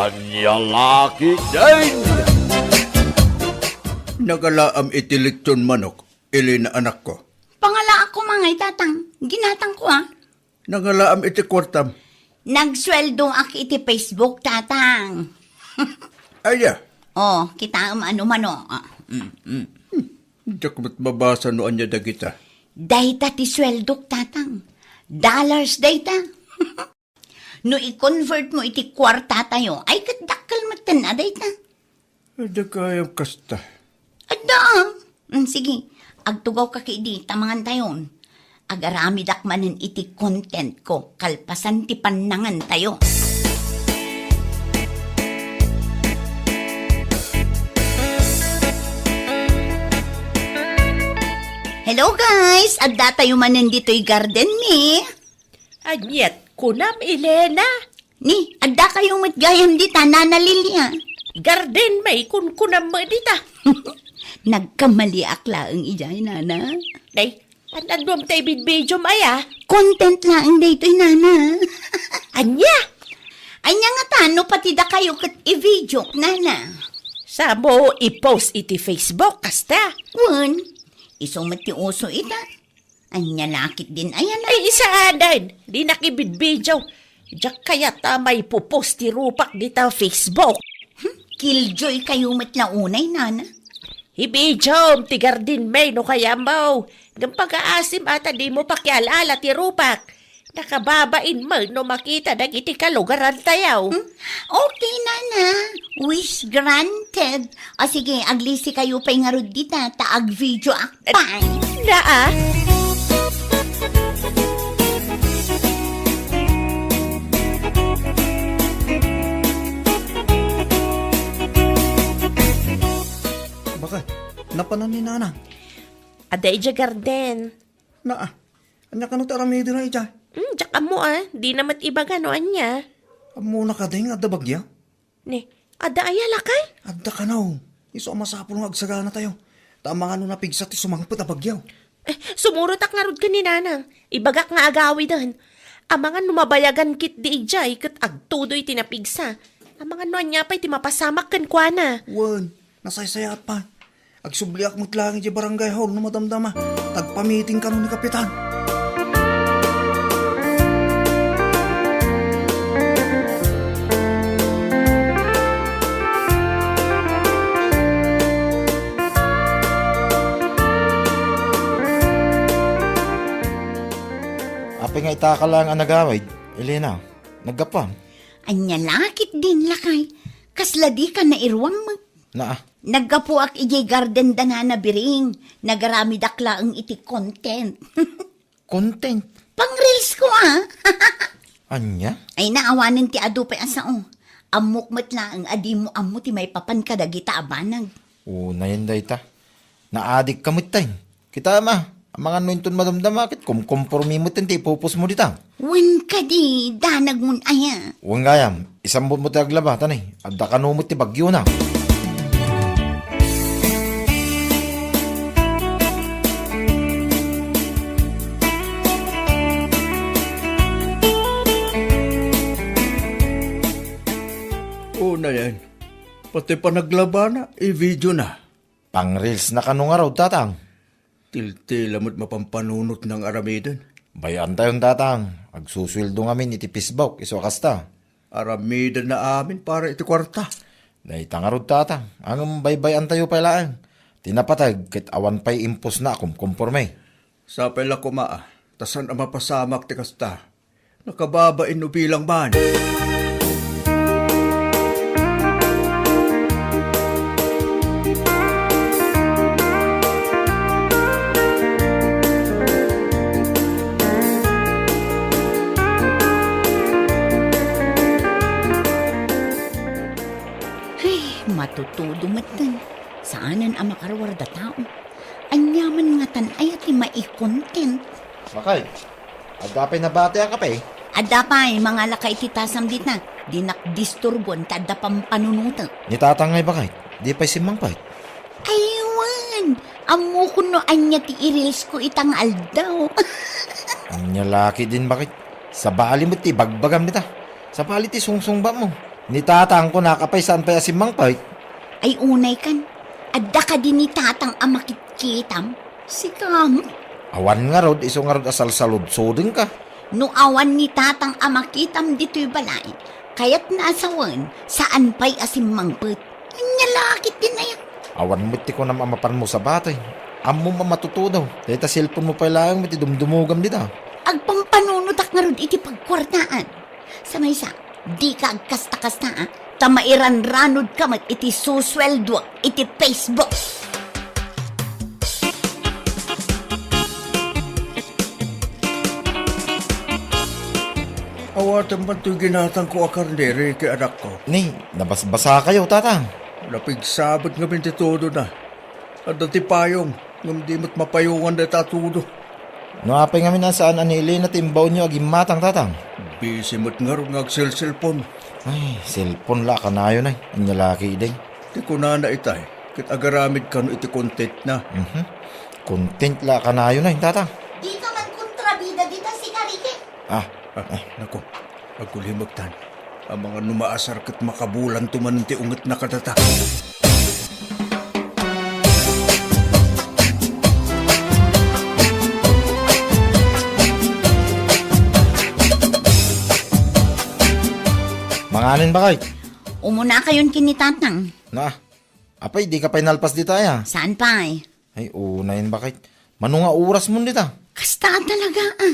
Anya laki din! Nagalaam iti lechon manok, ili na anak ko. Pangala ako mangay tatang. Ginatang ko Nagalaam iti kwartam. Nagsweldo ak iti Facebook tatang. Aya, Kita ano mano. diyak mat mabasa no anya dagita. Dayta ti sweldo tatang. Dollars dayta. No i-convert mo iti kwarta tayo, ay kadakal matan na dayta. Ada kayang kasta. Ada. Sige, agtugaw ka kaidi, tamangan tayon. Agarami dakmanin iti content ko, kalpasan ti panangan tayo. Hello guys! Adda tayo manin dito'y garden ni. Anyat, kunam, Elena. Ni, adda kayo matgayam di tanana Lilia. Garden may kunam mo dita. Nagkamali akla ang ijay nana. Day, anadwam tayo bidbidyo maya. Content lang dito'y nana. Anya, Anya nga tano pati da kayo kat i-video nana. sa mo i-post iti Facebook, kasta. Wan, isong matiuso ita. Anya lakit din ayan. Ay, isa adan, di nakibidbidyo. Diyak kaya tamay pupost ti rupak dita Facebook. Killjoy kayo matlaunay nana. Ibidyo, ti garden may no kaya mo. Ng pag-aasim ata di mo pakialala ti rupak. Nakababain mo no makita na iti kalugaran tayaw. Okay nana, wish granted. O sige, aglisi kayo pa'y nga rod dita, taag video akpay. Naa? Bakit? Napanan ni Nana. Aday dya garden. Anya ka no taramedi na ija. Diyak mo di namat iba ganoan niya. Muna ka din, adda bagya. Ni, ada ayala kay? Adda ka na Iso masapol ng agsagana tayo. Tama nga no napigsat ti sumangpot na bagyaw. Sumurot ak nga rod ka ni nanang. Ibagak nga agawi dan. Amangan numabayagan kit di ijay kat agtudoy tinapigsa. Amangan no anya pa'y ti mapasamak kan kwa na. Wan, nasaysayat pa. Agsubliak mo't lang iti barangay hall no madamdama. Tagpamiting ka no ni Kapitan. Apay nga itaka lang ang nagawid, Elena. Naggapang. Anya lakit din lakay. Kasla di ka na irwang mo. Naggapo ak ijay garden da na nabiring. Nagarami dakla ang iti content. Content? Pang-reels ko Anya? Ay naawanin ti adu pa asao. Amok matla ang adi mo amo ti may papan kadagita abanag. Na yan day ta. Naadik kamit tayo. Kita ma. Ang mga nuinton madamdamakit, kumkompormi mo tinti, pupus mo ditang. Wan ka di, danag mun aya. Huwag ngayam, isang mo taglaba, tanay. Adda ka numot ti bagyo na. Na yan. Pati pa naglaba na, i-video na. Pang-reels na kanong araw, tatang. Tiltila mo't mapampanunot ng aramidan. Bayan tayong tatang. Agsusweldo ngamin iti Facebook, iso kasta. Aramidan na amin para iti kwarta. Daitang arod tatang. Ang baybayan tayo pailaan. Tinapatag, kit awan pa'y impos na akong kumporme. Sa pala kumaa, tasan ang mapasamak ti kasta. Nakababain no bilang man. Matutudo matan. Saanan ang makarawar da tao? Anyaman nga tan ay ati mai-content. Bakay, agapay na bate ka pa eh. Ada pa mga lakay titasam dit na. Di nakdisturbon tada pampanunuta. Ni tatangay bakay, di pa'y simang pa'y. Aywan, amo ko no anya ti i-reels ko itang aldaw. Anya laki din bakit? Sa bali mo ti bagbagam nita. Sa bali ti sungsung ba mo? Ni tatang ko nakapay saan pa asimang pay. Ay unay kan, adda ka din ni tatang amakit-kitam. Si kamo, Awan nga rod, iso nga rod asal salud-sudin ka. no awan ni tatang amakitam dito'y balay. Kaya't naasawan, saan pa'y asimangpet. Anya lakit din na yan. Awan mo ti ko na mamapan mo sa batay. Amo mamatuto daw. Dahil ta cellphone mo pa lang, mati dumdumugam dita. Agpampanunod nga rod iti pagkwartaan. Sa maysa, di ka agkasta-kasta, tamairan ranod ka mat iti susweldo, iti Facebook. Awatan man ito'y ginatang ko akarnere kay anak ko. Ni, nabasbasa kayo, tatang. Napigsabot nga todo na. At dati payong, ngam di mo't mapayungan na tatudo. No apay nga minasaan ani Elena timbaw nyo aging matang, tatang. Busy mo't nga rin cellphone. Ay, cellphone la kanayo na. Anya laki day. Di ko na itay, kit agaramid ka no iti content na. Content la kanayo na, tatang. Di ka man kontrabida dita si Karike. Nako, agkulimagtan. Ang mga numaasar kat makabulan tuman ti unget na katata. Manganin ba kay? Umuna kayon kinitatang. Na, apay di ka pa'y nalpas di tayo. Saan pa eh? Ay, unayin ba kay? Manunga oras mo dita. Kasta talaga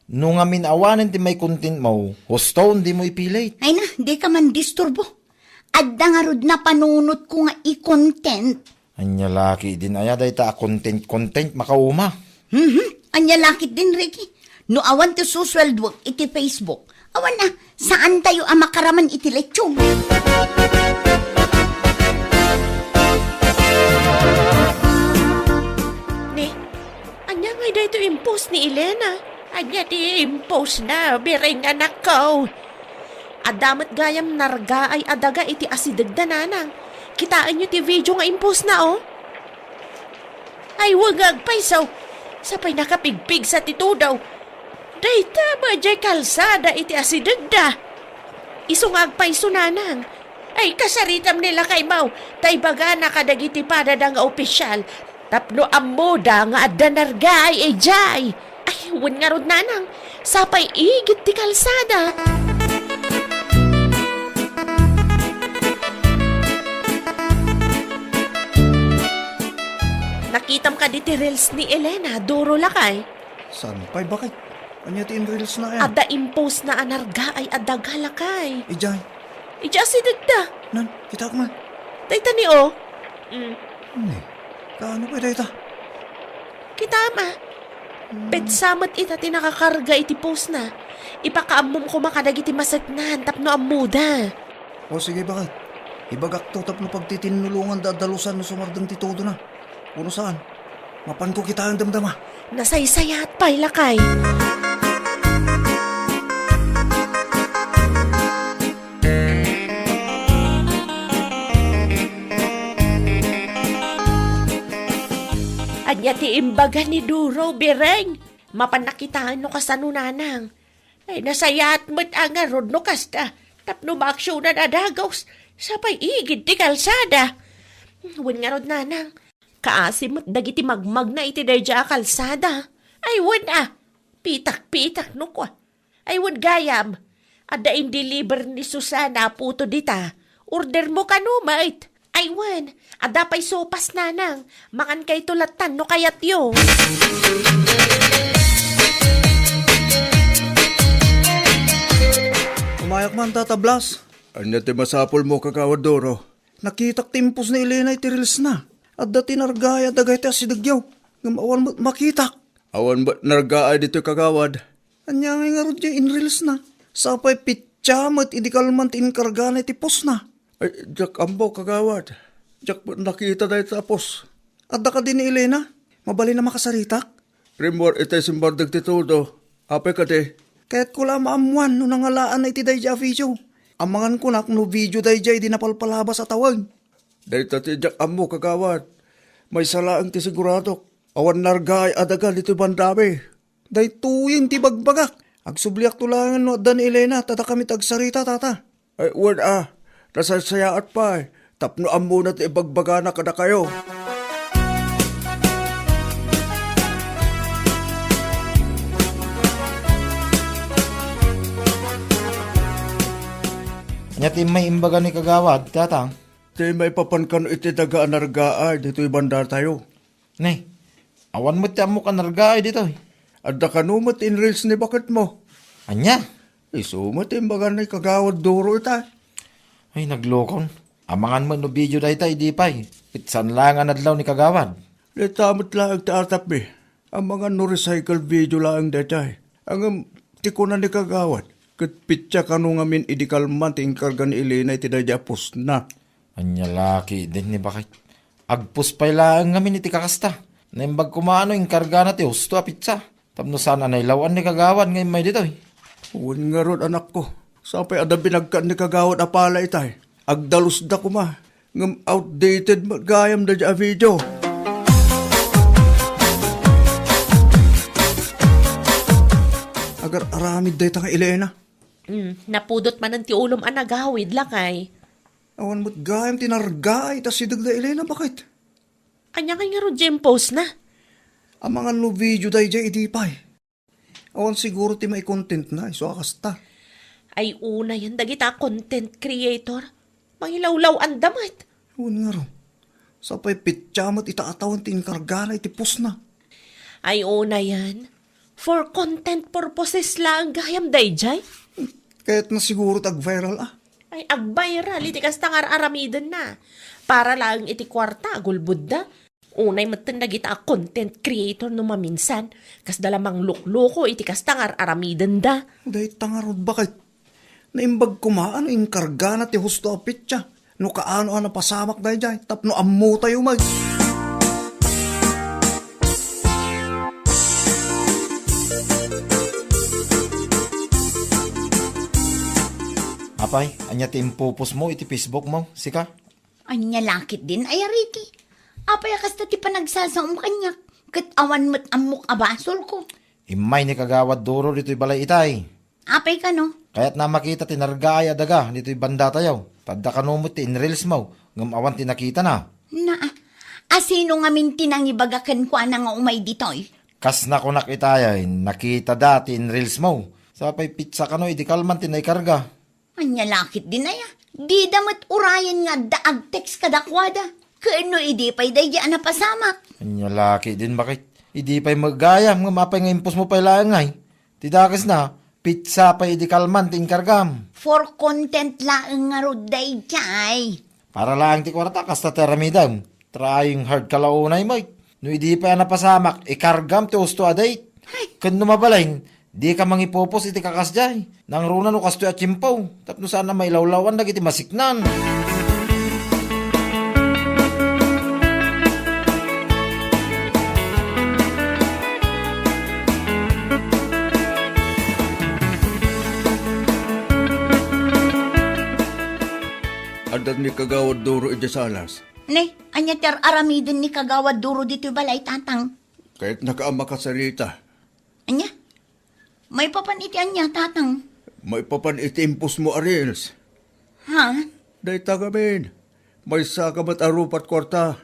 Nung amin awanin ti may content mo, husto hindi mo ipilit. Ay na, di ka man disturbo. Adda nga rod na panunot ko nga i-content. Anya laki din aya day ta content makauma. Anya lakit din, Ricky. No awan ti susweldo iti Facebook. Awan na, saan tayo ang makaraman iti lechong? Ni, anya nga dito impose ni Elena. Anya di impose na, biring anak ko. Adamat gayam narga ay adaga iti asidag na nanang. Kitaan nyo ti video nga impose na oh. Ay wagag paisaw. Sapay nakapigpig sa titudaw. Dayta ba jay kalsada iti asidag da. Isungag paiso nanang. Ay kasaritam nila kay Mau. Tay baga nakadagiti pada da nga opisyal. Tapno amoda nga adda narga ay jay. Ay, wan nga rod nanang. Sapay igit ti kalsada. Nakitam ka di ti reels ni Elena, duro lakay. San pa'y bakit? Anya ti reels na yan? Ada impose na anarga ay adaga lakay. Ijay, Ija si dagda. nan, kita ko man. Dayta ni o. Kaano pa dayta? Kita ma. Petsamat ita ti nakakarga iti post na. Ipakaamom ko makadag iti masagnan tapno amuda. O sige bakit? Ibagak to tapno pagtitinulungan dadalusan no sumardang ti todo na. Uno saan? Mapan ko kita ang damdama. Nasaysayat pa'y lakay. Anya ti imbaga ni Duro, bireng. Mapanakitaan no kasanunanang. Ay nasayat mo't angarod no kasta. Tapno maaksyon na nadagaws. Sapay igid ti kalsada. Wan nga rod nanang. Kaasim mo't dagiti magmag na iti darja kalsada. Ay wan Pitak-pitak no kwa. Ay wan gayam. Ada in-deliver ni Susana puto dita. Order mo ka no, mate. Ay wan. Ada pa'y sopas nanang. Makan kay tulatan no kayat yo. Umayak man tatablas. Anya ti masapol mo kagawad Doro. Nakitak timpos ni Elena iti reels na. At dati nargaya dagay ti asidagyaw. Ngamawan mo makitak. Awan ba't nargaay dito kagawad? Anya nga rod in reels na. Sapay pityamat idikalman ti inkarga na iti pos na. Ay, jak ambo kagawad. Jak ba't nakita dahil tapos? Adda ka din ni Elena. Mabali na makasaritak. Primor itay simbardag ti todo. Apay ka di. Kaya't ko lang maamuan no nangalaan na iti dayja video. Amangan ko na kung no video dayja di napalpalabas at tawag. Dahil tati jak ambo kagawad. May salaang ti sigurado. Awan nargay adagal dito bandami. Day tuyin ti bagbagak. Agsubliak tulangan no adda ni Elena tata kami tagsarita tata. Ay, wala nasasayaat pa eh. Tapno ang muna ti ibagbaga na kada kayo. Anya ti may imbaga ni kagawad, tatang. Di may papankan iti daga anargaay dito'y banda tayo. Nay, awan mo ti amo ka nargaay dito. Adda kanumat in reels ni bakit mo. Anya? Isumat imbaga na kagawad duro ita. Ay, naglokon. Amangan mo no video dahi tayo di pa'y. Itsan lang ang adlaw ni kagawad. Litamot lang taatap eh. Ang mga no recycle video lang datay. Ang tikunan ni kagawad. Kat pitya kanu ngamin idikalman ting karga ni Elena iti dayapos na. Anya laki din ni bakit. Agpus pa'y lang ngamin iti kakasta. Naimbag kumano yung karga na ti husto a pizza. Tapno sana nailawan ni kagawad ngayon may dito. Uwan nga ron anak ko. Sapay ada binagkan ni kagawad apala itay. Agdalus da kuma. Ngam outdated gayam da dya video. Agar aramid day ta nga Elena. Napudot man ang ti ulom ang nagawid lakay. Awan mo't gayam tinargay ta sidag da Elena bakit? Anya kay nga ron post na. Ang mga no video day dya idipay. Awan siguro ti may content na iso akasta. Ay una yan dagita content creator. Mangilawlaw ang damat. Awan nga ron. Sapay pityamat itaatawan ti inkarga na itipos na. Ay una yan. For content purposes lang gayam dayjay. Kahit na siguro tag-viral Ay ag-viral iti kastangar aramidan na. Para lang iti kwarta gulbud da. Unay matan nagita content creator no maminsan. Kas dalamang lukloko iti kastangar aramidan da. Dahil tangarod bakit? Naimbag kumaan yung karga na ti husto apit siya. No kaano ang napasamak dahil dyan. Tapno ammo tayo mag. Apay, anya ti impupos mo iti Facebook mo, sika? Anya lakit din ay ariti. Apay kasta ti panagsasaom kanyak. Kat awan mo't amok abasol ko. Imay ni kagawad duro dito'y balay itay. Apay ka no? Kaya't na makita tinargaay adaga dito'y banda tayo. Tadda kanumot ti inreels mo, ngam awan tinakita na. Na, asino nga minti nang ibagakan ko nga umay ditoy? Kas na kunak itay, nakita dati inreels mo. Sapay pizza kano, idikalman tinay karga. Anya lakit din ay di damat urayan nga daag text kadakwada. Kaano idi pa'y dayaan na pasamak. Anya laki din bakit? Idi pa'y magayam, nga mapay nga impos mo pa'y laangay. Tidakas na, pizza pa'y idikalman ting kargam. For content laang nga ro dayjay. Para lang ti kwarta, kasta teramidam. Trying hard kalaunay mo. No idi pa'y napasamak, ikargam ti usto aday. Kung numabalain, di ka mangipopos iti kakasjay. Nang runa no kasto at chimpaw. Tapno sana may lawlawan na iti masiknan. Adan ni kagawad duro iti salas. Ne, anya ter aramidin ni kagawad duro dito balay tatang. Kahit nakaama ka sarita. Anya? May papaniti anya tatang. May papan itimpos mo arils. Ha? Day tagamin. May sakamat arupat kwarta.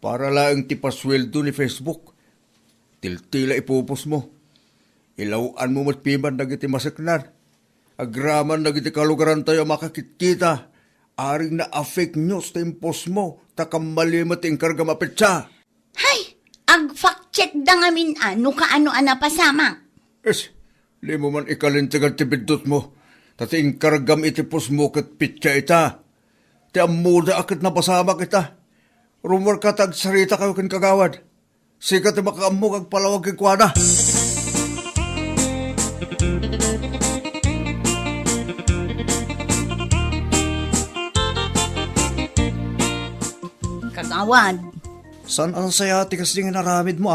Para lang tipasweldo ni Facebook. Tiltila ipupos mo. Ilawaan mo matpiman na giti masiknar. Agraman na giti kalugaran tayo makakitkita. Aring na fake news ta impos mo. Takamalimot yung karga mapitsa. Hay! Ag fact check da ngamin ano kaano anapasamak. Es, limo man ikalintigan tibidot mo. Tati yung kargam itipos mo kat pitsa ita. Ti amuda akit napasamak ita. Rumor ka tag sarita kayo kin kagawad. Sikat ti makaamok ag palawag kin kuwana. Kagawad. San ang sayati kasi nga naramid mo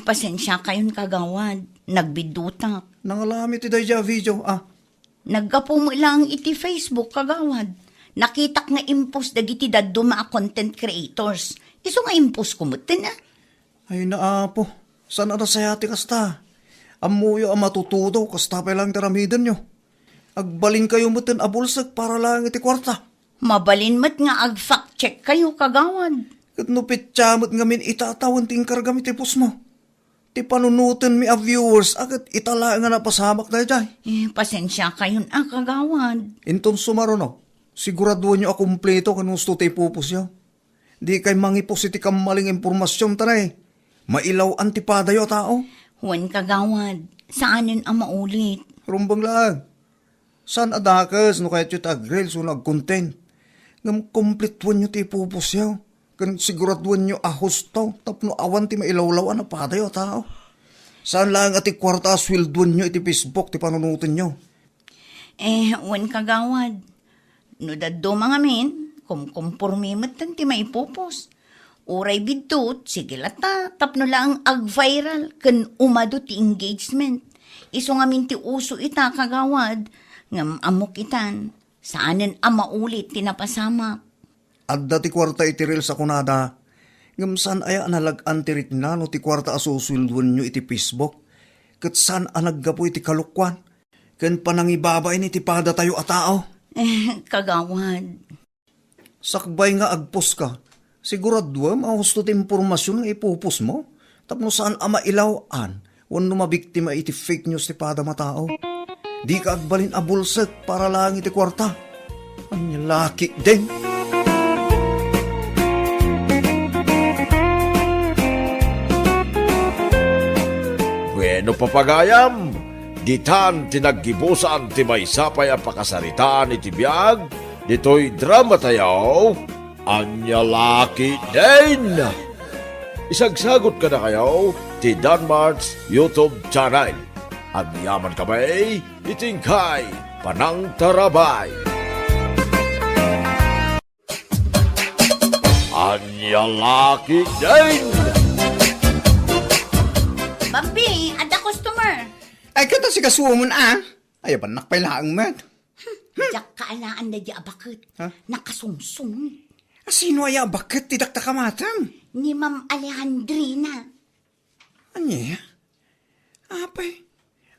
Pasensya kayon kagawad. Nagbidutak. Nangalami ti dayja video Naggapo mo lang iti Facebook kagawad. Nakitak nga impos dagiti daddo mga content creators. Iso nga impos kumutin Ay naapo. San ang sayati kasta? Amuyo ang matutudo kasta pa lang taramidan nyo. Agbalin kayo mo't abulsag para lang iti kwarta. Mabalin mat nga ag-fact check kayo kagawad. Kat nupit chamot ngamin itatawan ting kargam iti pus mo. Ti panunutin mi a viewers agad itala nga napasamak na dyan. Pasensya kayon kagawad. Inton sumaro no, siguraduhan nyo akumpleto kan gusto tayo pupus yaw. Di kay mangipos iti kamaling impormasyon tanay. Mailaw antipada yo tao. Huwan kagawad, saanin ang maulit? Rumbang lang. San adakas no kaya tiyot agrel so nag-content. Ngam kompletuan nyo ti pupus yaw. Kan siguraduhan nyo ahusto tapno awan ti mailawlaw na pada yo tao. Saan lang ati kwarta swelduan nyo iti Facebook ti panunutin nyo. Huwan kagawad. No daddo mga min, kumpormimat tan ti maipupos. Uray bidtot, sige lata, tapno lang ag-viral, kan umado ti engagement. Iso nga min ti uso ita kagawad, ngam amok itan, saanin ang maulit tinapasamak. Adda ti kwarta iti reel sa kunada. Ngam saan aya nalag-an ti ritna no ti kwarta asusulduan nyo iti Facebook. Kat saan anaggapo iti kalukwan. Kan panangibabay ni ti pada tayo a tao. Kagawad. Sakbay nga agpos ka. Siguraduam ahusto ti impormasyon nga ipupos mo. Tapno saan ama ilawan. Wano mabiktima iti fake news ti pada matao. Di ka agbalin abulsek para lang iti kwarta. Anya laki din. Bueno papagayam, ditan tinaggibusan ti may sapay ang pakasaritaan iti biyag, dito'y drama tayaw, anya laki din. Isagsagot ka na kayo, ti Danmart's YouTube channel. Ang yaman kamay, itingkay, panang tarabay. Anya laki din. Bambi, ada customer. Ay, kata si kasuamon Ay, banak pa ilaang mat. Jak kaalaan na di abakit. Ha? Nakasungsung. Sino ay bakit tidakta ka matang? Ni Ma'am Alejandrina. Anya? Apay,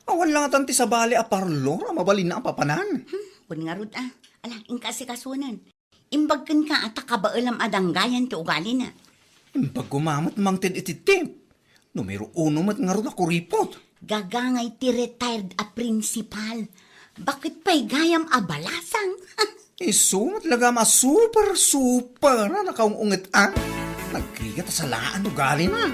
awan lang atanti sa bali a parlor, mabalin na ang papanan. Kun nga rod Ala, ingkasi kasunan. Imbagkan ka at kabaalam adanggayan ti ugali na. Pag gumamat mang tin ititip. Numero 1 mat nga ron ako ripot. Gagangay ti retired a principal. Bakit pa'y gayam abalasang? Iso, matlaga super na nakaungungit Nagkrigat sa laan ugali na.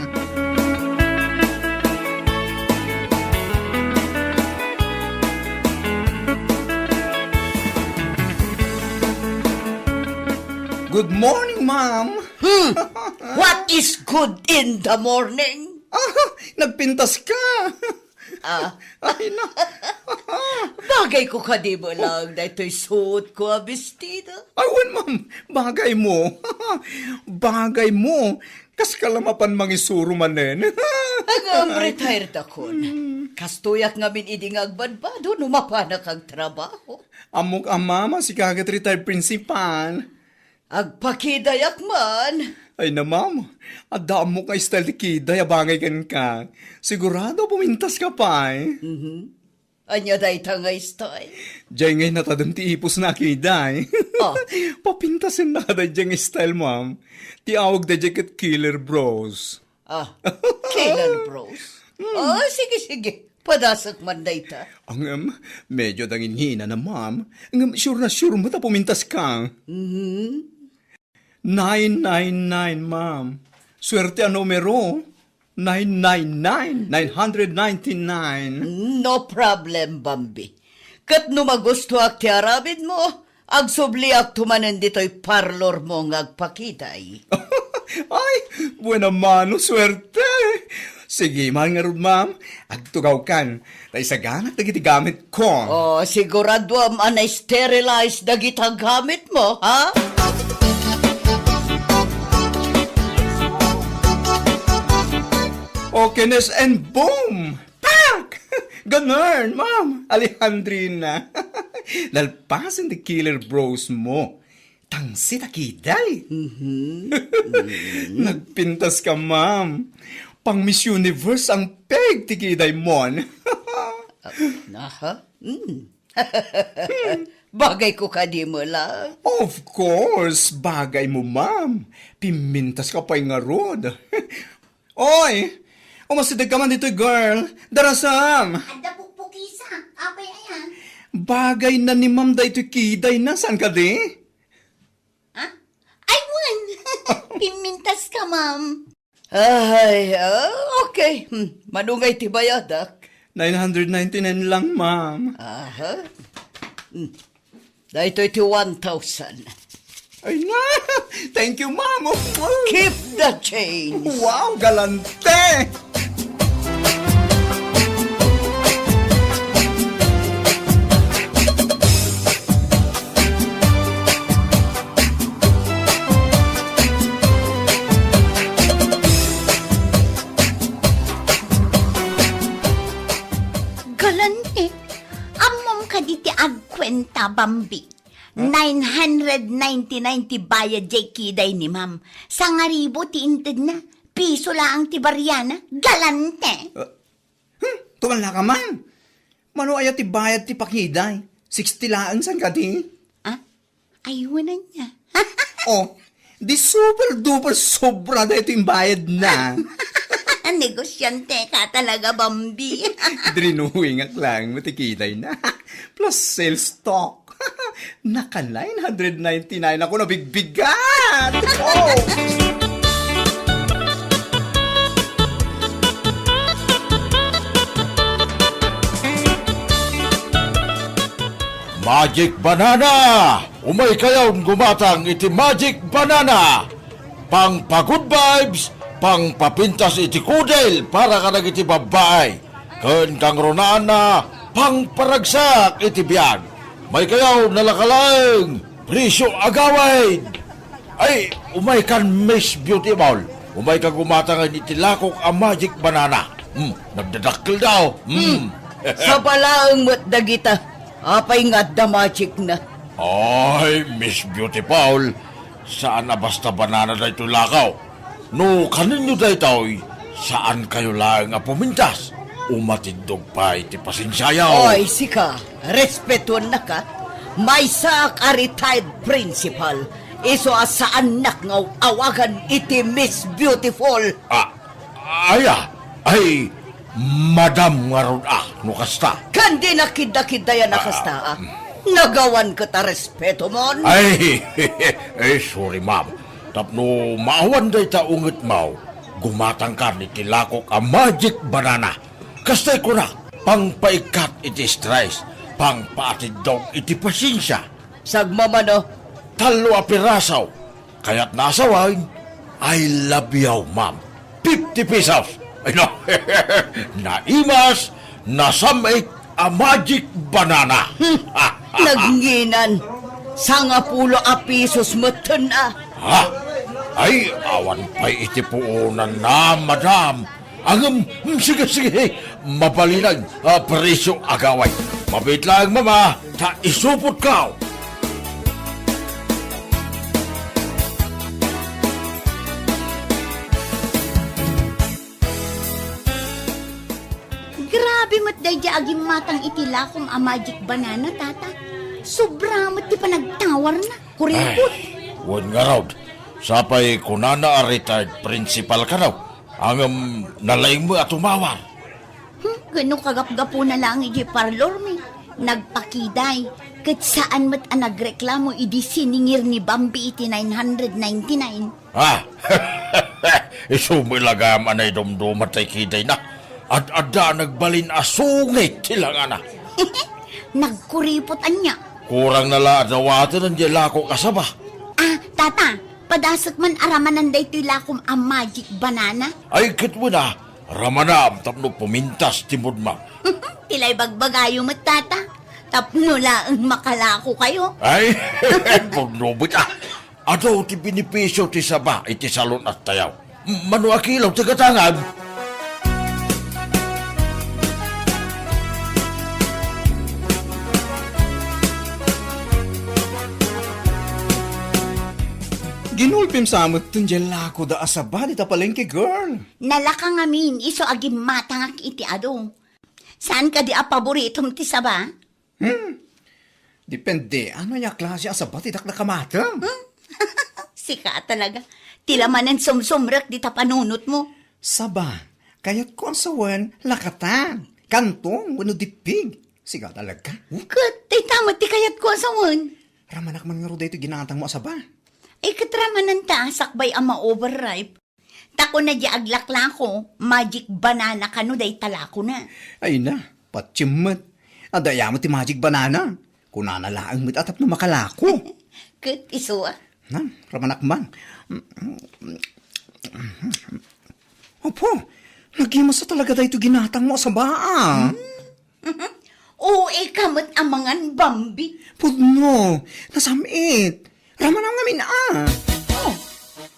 Good morning, ma'am. What is good in the morning? Nagpintas ka. Ay na. Bagay ko ka di mo lang na ito'y suot ko a bestida. Awan, ma'am. Bagay mo. Bagay mo. Kas kalamapan mangisuro manen. Ang retired ako na. Kastuyak nga min iding agbadbado, numapana kang trabaho. Amok mama si kagat retired principal. Agpakidayak man. Ay na, ma'am. Adaan mo ka style ti kida, yabangay ka. Sigurado pumintas ka pa Anya day tangay style. Diyan ngay natadam ti ipos na kida Papintasin na kada diyan style, ma'am. Ti awag da jacket killer bros. Kailan bros? Sige. Padasak man day ta. Ang medyo dangin hina na, ma'am. Ang sure na sure mo ta pumintas ka. 999, ma'am. Swerte ang numero. 999. 999. No problem, Bambi. Kat no magusto ak ti arabid mo, agsubli ak tumanen dito'y parlor mo ngagpakitay. Ay, buena mano, swerte. Sige, mahal nga rin, ma'am. Agtugaw kan. Tay sa ganat na gamit ko. Sigurado am anay sterilize na gitagamit mo, ha? Okayness and boom! Pak! Ganun, ma'am. Alejandrina. Lalpasan the killer bros mo. Tangsi takiday. Nagpintas ka, ma'am. Pang Miss Universe ang peg tikiday mon. Bagay ko ka di mo lang. Of course, bagay mo, ma'am. Pimintas ka pa'y nga rod. Oy! Umasidag ka man dito, girl. Darasam! Ada pukpukisa. Apay ayan. Bagay na ni ma'am da ito'y kiday na. Saan ka di? Ha? Ay, Juan! Pimintas ka, ma'am. Ay, okay. Manungay ti bayadak. 999 lang, ma'am. Aha. Dahito iti 1,000. Ay na! Thank you, ma'am. Keep the change. Wow, galante! Galante. Amom ka diti agkwenta, Bambi. 999 ti bayad jay kiday ni ma'am. Sangaribo ti inted na. Piso lang ti baryana. Galante. Tuwala ka man. Mano ayat ti bayad ti pakiday. 60 laan san ka di? Ah? Ayunan niya. Oh, di super duper sobra na ito yung bayad na. Negosyante ka talaga, Bambi. Drinuwingak lang, matikiday na. Plus sales stock. Naka 999 ako na bigbigat. Oh! Magic Banana! Umay kayaw gumatang iti Magic Banana! Pang pa-good vibes, pang papintas iti kudel para ka iti babae. Ken kang ronaan na, pang paragsak iti biyag. May kayaw nalakalang, presyo agaway. Ay, umay kan Miss Beautiful. Umay ka gumatang iti lakok ang Magic Banana. Nagdadakkel daw. Sa balaang mo't dagita. Apay nga the magic na. Ay, Miss Beautiful, saan na basta banana na ito lakaw? No, kaninyo da ito'y, saan kayo lang nga pumintas? Umatindog pa iti pasensyayaw. Oy, sika, respetuan na ka. May sa ka retired principal. Iso sa anak nga awagan iti Miss Beautiful. Ay, Madam nga ron no kasta. Kandi na kida-kidaya na kasta. Nagawan ka ta respeto mon. Ay, sorry ma'am. Tapno maawan day ta unget mau. Gumatang ka ni tilakok ang Magic Banana. Kastay ko na, pang paikat iti stress, pang paatid daw iti pasensya. Sagmamano. Talo a pirasaw. Kaya't nasawain, I love you, ma'am. 50 pesos. Ay no, naimas, nasamit a Magic Banana. Nagnginan. Sangapulo a pisos matan na. Ha? Ay, awan pa'y itipuunan na, madam. Ang, sige, mabalinag, presyo agaway. Mabit lang, mama, ta isupot ka. Grabe mo't dahil aging matang itilakom a Magic Banana, tata. Sobra mo't di pa nagtawar na. Kuripot. Huwag nga raw. Sapay kunana a retired principal ka raw. Ang nalaing mo at umawar. Gano kagap-gapo na lang iji parlor mi. Nagpakiday. Kat saan mo't a nagreklamo idi siningir ni Bambi iti 999. Ha? Isumilagam anay dumdumat ay kiday na. At ada nagbalin asungit silang ana. Nagkuripot anya. Kurang nala adawatan ang jelako kasaba. Ah, tata, padasat man aramanan da ito'y lakom a Magic Banana. Ay kit mo na, ramanam tapno pumintas timod ma. Tilay bagbagayo mo't tata. Tapno lang makalako kayo. Ay, pagnobit Ado ti binipisyo ti saba iti salon at tayaw. Manu akilaw ti katangan. Ginulpim sa amot tun jelako da asaba di ta palengke, girl. Nalakang amin, iso agim matangak iti ado. Saan ka di a paboritong ti saba? Depende, ano niya klase asabat itak na kamatang? Sika talaga. Tilamanan sumsumrak di tapanunot mo. Saba, kayat ko ang sawan, lakatan, kantong, wano dipig. Siga talaga. Kat, ay tamat ti kayat ko asawan. Ramanak man nga ro dito ginatang mo asaba. Ay katramanan ta, sakbay ama overripe. Tako na di aglakla ko, magic banana kano day talako na. Ay na, patsimmat. Adaya mo ti magic banana. Kunana laang mit atap na makalako. Kat, iso ah. Nan, ramanak man. Opo, nagimasa talaga dito ginatang mo asaba. Oo, kamot amangan Bambi. Pudno, nasamit. Ramanang ngamin Oh,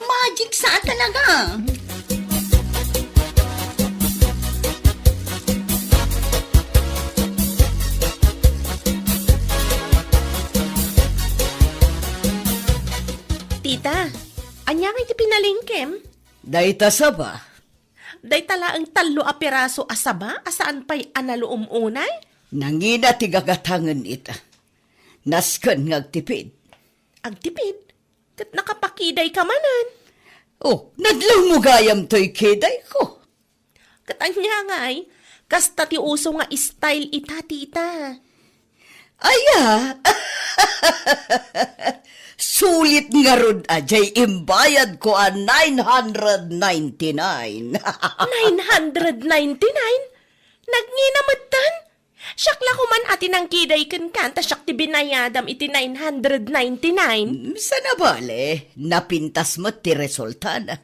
magic sa talaga. Tita, anya nga iti pinalingkem? Dayta saba, Day tala ang talo a piraso asaba, asaan pa'y analuom unay? nangina tigagatangan ita. Naskan ngagtipid. Agtipid, kat nakapakiday ka manan. Oh, nadlaw mo gayam to'y kiday ko. Kat anya nga'y, kasta ti uso nga style ita, tita. Aya, sulit nga rod ajay imbayad ko a 999. 999? Nagninamatan? Syakla ko man atin ang kiday kan kanta syak ti binayadam iti 999. Sana bale, napintas mo ti resulta na.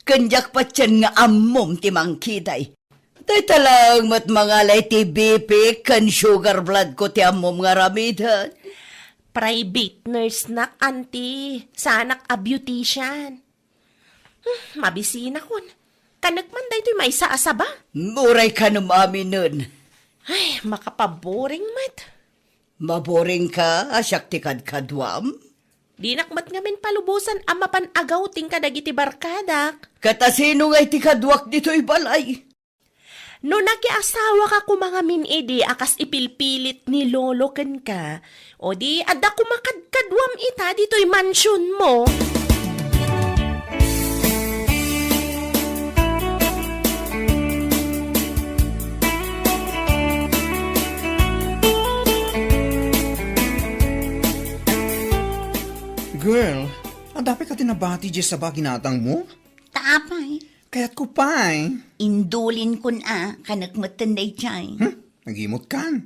Kanyak pa tiyan nga ammom ti mangkiday. Day talang mat mangalay ti BP kan sugar blood ko ti ammom nga ramidan. Private nurse nak, auntie. Sanak a beautician. Mabisina kon. Kanagman da ito'y may saasa ba? Muray ka numami nun. Ay, makapaboring mat. Maboring ka, asyak ti kadkadwam. Di nakmat ngamin palubusan ang mapanagaw ting kadagiti barkadak. Katasino nga iti kadwak dito'y balay. No nakiasawa ka kumanga min edi akas ipilpilit ni lolo ken ka. O di adda kumakadkadwam ita dito'y mansyon mo. Girl, dapat ka tinabati dyan sa baginatang mo? Tapay. Kaya't ko pa Indulin kun kanagmatan day chay. Nagimot kan.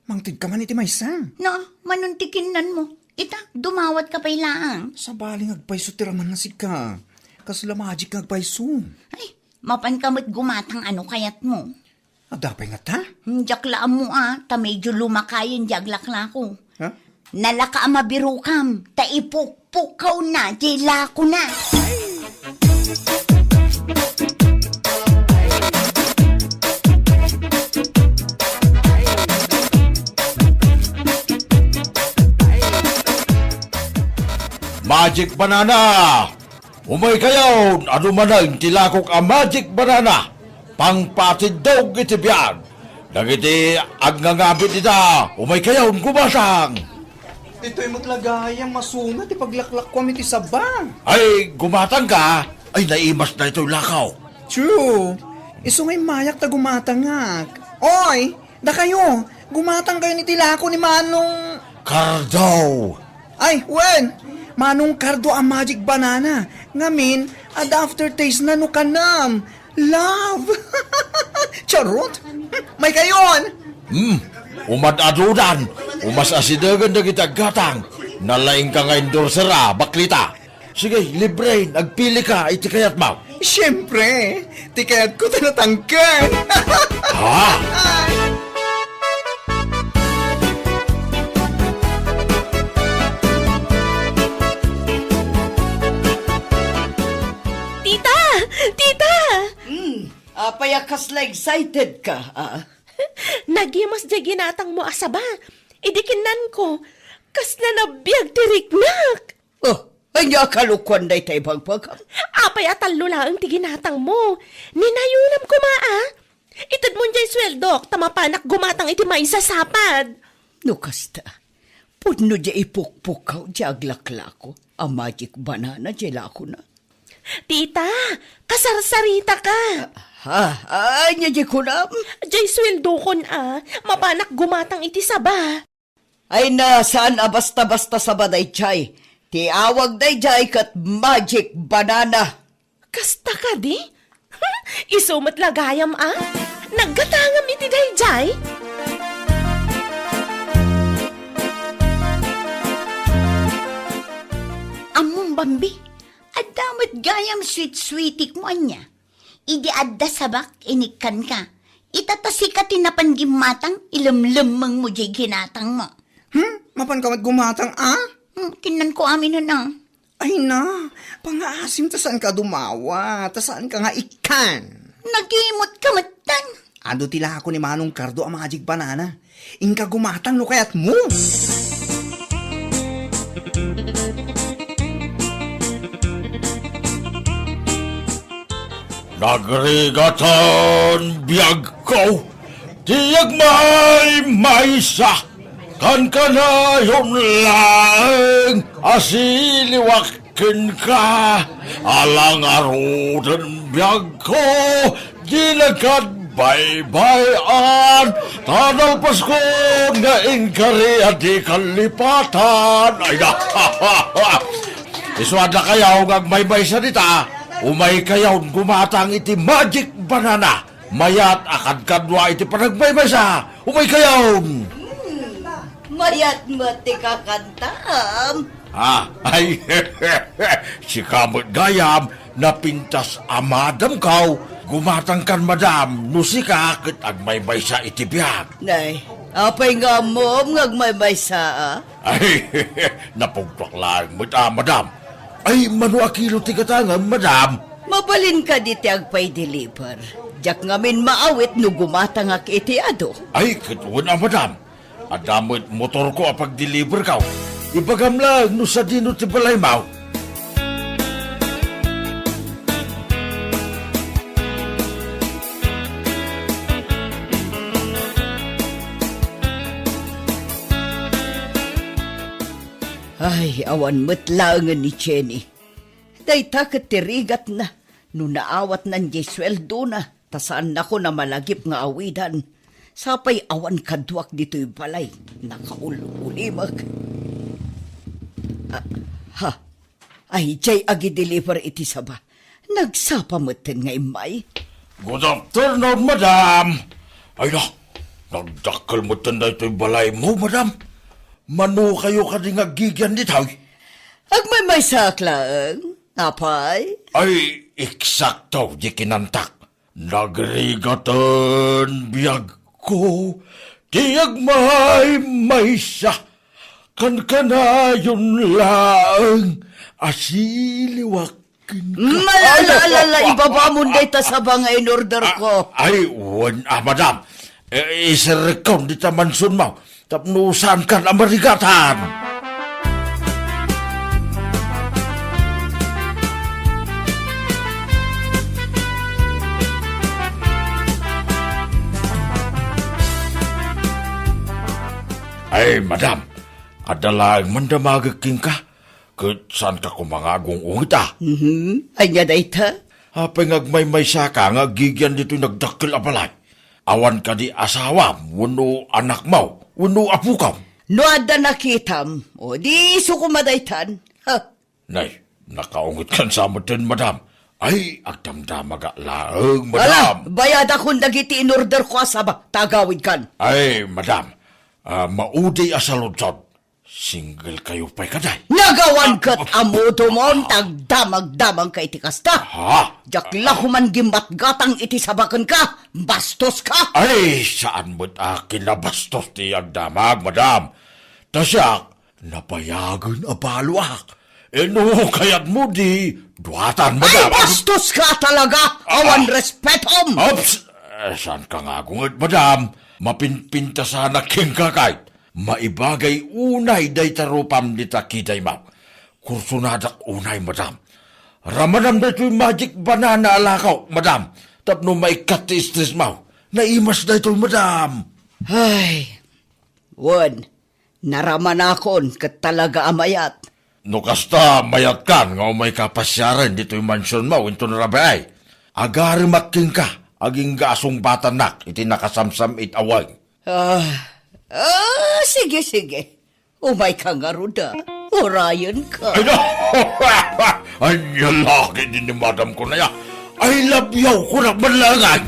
Mangtid ka man iti maysa. No, manuntikin nan mo. Ita, dumawat ka pa'y laang. Sa baling agpayso tiraman na si ka. Kasla magic agpayso. Ay, mapan kamot gumatang ano kayat mo. Dapat nga ta? Jaklaan mo ta medyo lumakayin jaglakla ko. Ha? Nalaka mabirukam, ta ipukpukaw na, jila ko na. Magic Banana! Umay kayo, ano man ang tilakok ang Magic Banana? Pangpatidog iti biyan. Nagiti agngangabit ita, umay kayo, gumasang! Dito'y matlagayang masunat ipaglaklak ko iti saba. Ay, gumatang ka, ay naimas na ito'y lakaw. True. Iso ngay mayak ta gumatangak. Oy, da kayo. Gumatang kayo ni tilako ni Manong... Cardo! Ay, wen! Manong Cardo ang magic banana. Ngamin, at aftertaste na no kanam. Love! Charot! May kayon! Umadadudan, umasasidagan na kita gatang. Nalaing ka nga endorsera, baklita. Sige, libre, nagpili ka, iti kayat mo. Siyempre, tikayat ko tinatangkan. Ha? Tita! Tita! Apaya kasla excited ka, Nagimas di ginatang mo asaba. Idikinan ko. Kas na nabiyag tiriknak. Oh, anya kalukwan day tayo pagpagam. Apay atalo lang ti ginatang mo. Ninayunam ko Itad mo dyan sweldo, tamapanak gumatang iti may sasapad. No kasta, Pudno di ipukpukaw di aglaklako. Ang magic banana di lako na. Tita, kasarsarita ka. Ha? Anya di ko na? Jay sweldo kon mapanak gumatang iti saba. Ay na, saan basta-basta sa baday chay? Ti awag day jay kat magic banana. Kasta ka di? Isumat lagayam Naggatangam iti dayjay. Among Bambi, adamat gayam sweet-sweetik mo anya. Idi adda sabak, inikan ka. Itatasi ka tinapan gimatang, ilamlamang mo jay ginatang mo. Mapan kamat gumatang, Kinan ko amin na. Ay na, pangaasim ta saan ka dumawa, ta saan ka nga ikan. Nagimot ka matan. Ado tila ako ni Manong Cardo ang magic banana. Inka gumatang no kayat mo. Nagrigatan biyag ko, tiyag may maysa, kan kanayon lang, asiliwakin ka, alang arudan biyag ko, ginagad baybayan, tanal Pasko nga inkari at di kalipatan. Ay na, iswada kayaw ngagmaybay sa dita, umay kayaw gumatang iti magic banana. Mayat akad kadwa iti panagbaybay sa umay kayaw. Mayat mati kakantam. Ay, si kamot gayam, napintas amadam kaw, gumatang kan madam, nusika kit agmaybay sa iti biyag. Nay, apay nga mo ngagmaybay sa Ay, napugtok lang mo madam. Ay, manu akilo ti katangan, madam. Mabalin ka di ti agpay deliver. Jak ngamin maawit no gumatang ak iti ado. Ay, kituon madam. Adamot motor ko apag deliver kaw. Ibagam lang, no sa dino ti balay mau. Ay, awan matlangan ni Jenny. Day takot tirigat na. No naawat nan di sweldo na. Tasaan na ko na malagip nga awidan. Sapay awan kadwak dito'y balay. Nakaulo-ulimag. Ha? Ay, jay agi deliver iti saba. Nagsapamatan nga imay. Good afternoon, madam. Ay na, nagdakal mo tanda ito'y balay mo, madam. Manu kayo ka rin agigyan ditaw. Agmay may saklang. Apay? Ay, eksakto di kinantak. Nagrigatan biyag ko, tiyag may siya. Kan kanayon lang, asiliwakin ka. Malalala, ibaba mo na ita sa banga in order ko. Ay, madam. Isirikon di tamansun mo. Tapnusan kan amarigatan. Ay, madam, adalang mandamagaking ka. Kat saan ka kumangagong ungita? Anya na ita? Apay ngagmay saka nga gigyan dito nagdakil abalay. Awan ka di asawa, wano anak mo, wano apu ka. No ada nakitam, o di sukumadaytan. Ha? Nay, nakaungit kan sa matin, madam. Ay, agdamdamaga laang, Ala, madam. bayad akong dagiti in order ko asaba, tagawid kan. Ay, madam, maudi asaludsod. Single kayo pa'y kaday. Nagawan kat amuto mo, tagdamag-damang kay tikasta. Ha? Jakla human gimbat-gatang iti sabakan ka, bastos ka. Ay, saan mo't kinabastos ti agdamag, madam? Tasyak, napayagan abalwak. No, kayat mo di, duwatan, Ay, madam. bastos ka talaga, awan respetom. Ops! Saan ka nga gungit, madam? Mapinpinta sana king kakay. Maibagay unay day tarupam di takiday mo. Kursunadak unay, madam. Ramanam da ito'y magic banana alakaw, madam. Tapno may katistis mo. Naimas da ito'y, madam. Ay, Juan, Naraman akon kat talaga amayat. No kasta mayat kan nga may kapasyaran dito yung mansyon mo into narabay. Agari making ka, aging gasong batanak, iti nakasamsam it away. Sige, sige. Umay ka nga ruda. Orayan ka. Ay no! Ay laki din ni madam ko na ya. Ay labyaw ko na balangan.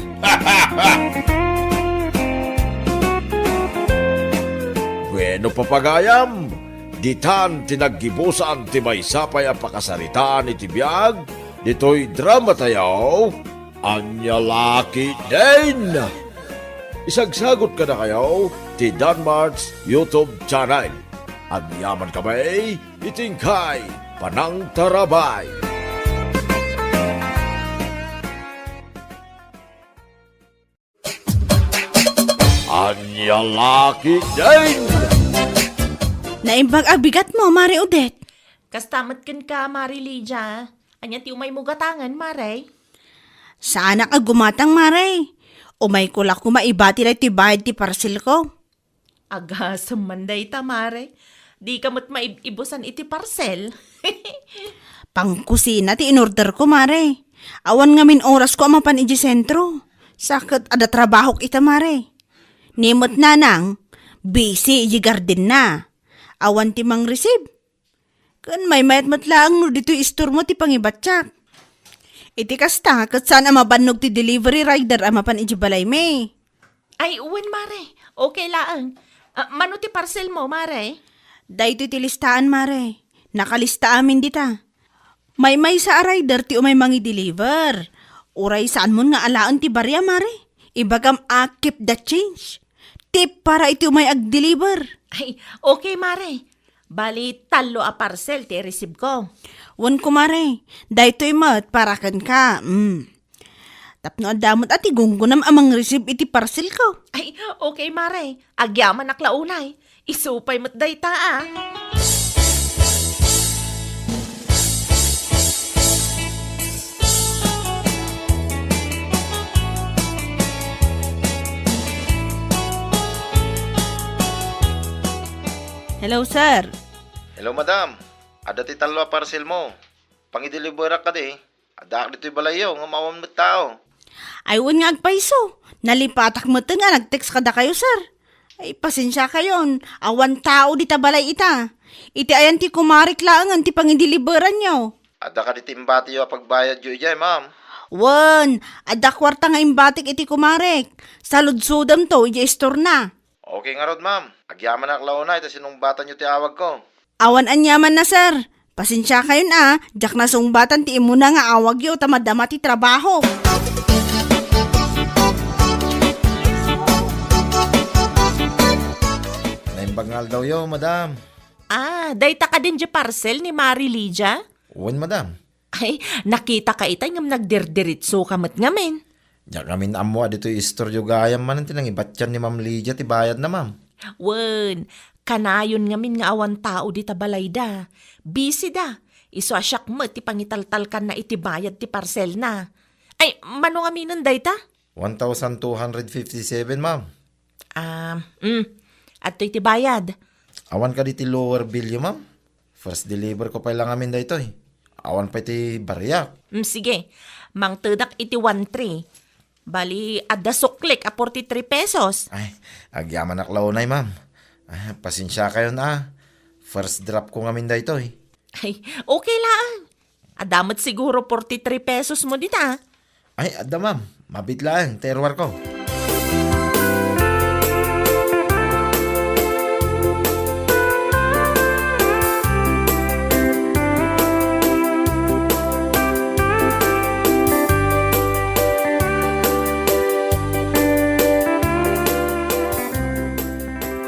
Bueno papagayam, ditan tinaggibusan ti may sapay ang pakasaritaan iti biyag, dito'y drama tayo, anya laki din. Isagsagot ka na kayo ti Danmar's YouTube channel. Agyaman kamay, itingkay, panang tarabay. Anya laki din. Naimbag abigat mo, Mare Odette. Kastamat kan ka, Mare Lydia. Anya ti umay mo gatangan, Mare. Saan ka gumatang, Mare? Umay kulak ko maibati na ti bayad ti parcel ko. Aga, sumanday ta, Mare. Di ka mo't maibusan iti parcel. Pangkusina ti inorder ko, Mare. Awan nga min oras ko amapan iji sentro. Sakit ada trabaho kita, Mare. Nimot na nang, busy iji garden na. Awan ti mang receive. Kan may mayat matlaang no dito istor mo ti pangibatsak. Iti kasta, kat saan mabanog ti delivery rider amapan iji balay me. Ay, uwan, Mare. Okay lang. Mano ti parcel mo, Mare? Dahito ti listaan, Mare. Nakalista amin dita. May sa rider ti umay mangi deliver. Uray saan mo nga alaan ti barya, Mare. Ibagam keep the change. Tip para iti umay ag-deliver. Ay, okay, Mare. Bali, talo a parcel ti receive ko. Wan ko, Mare. Dahito'y mat para kan ka. Tapno adamot at igunggunam amang receive iti parcel ko. Ay, okay, Mare. Agyaman aklaunay. Isupay mo't dayta, ah. Hello, sir. Hello, madam. Ada ti talo parcel mo. Pangideliver ka di. Ada dito'y balayaw, nga mawam mo tao. Ay, wan nga agpaiso. Nalipatak mo nga, nag-text kada kayo, sir. Ay, pasensya kayon. Awan tao di tabalay ita. Iti ayan ti kumarik laangan ti pangideliveran nyo. Ada ka di timbati yung pagbayad yun dyan, ma'am. Wan, ada kwarta nga imbatik iti kumarek. Saludsudam to, iti store na. Okay nga rod, ma'am. Agyaman na klaunay, tas sinumbatan nyo ti awag ko. Awan anyaman na, sir. Pasensya kayon jak na sungbatan ti imo na nga awag yo tamadama ti trabaho. Naimbangal daw yo, madam. Dayta ka din di parcel ni Mari Lydia? Uwan, madam. Ay, nakita ka itay ngam nagdirdiritso kamat ngamin. Diyan kami amwa dito istoryo gayam man tinang ibatyan ni Ma'am Lydia ti bayad na, ma'am. Wen, kanayon ngamin nga awan tao di tabalay da. Busy da. Iso asyak mo ti pangitaltal kan na iti bayad ti parcel na. Ay, mano ngamin nun dayta? 1,257, ma'am. At iti bayad. Awan ka di ti lower bill yo, ma'am. First deliver ko pa lang amin dito eh. Awan pa ti baryak. Sige, mang tedak iti 1,3. Bali, adda suklik a 43 pesos. Ay, agyaman na klaunay, ma'am. Ay, pasensya kayo na. First drop ko ngamin dito eh. Ay, okay lang. Adamot siguro 43 pesos mo dita. Ay, adda, ma'am. Mabitlaan, terwar ko.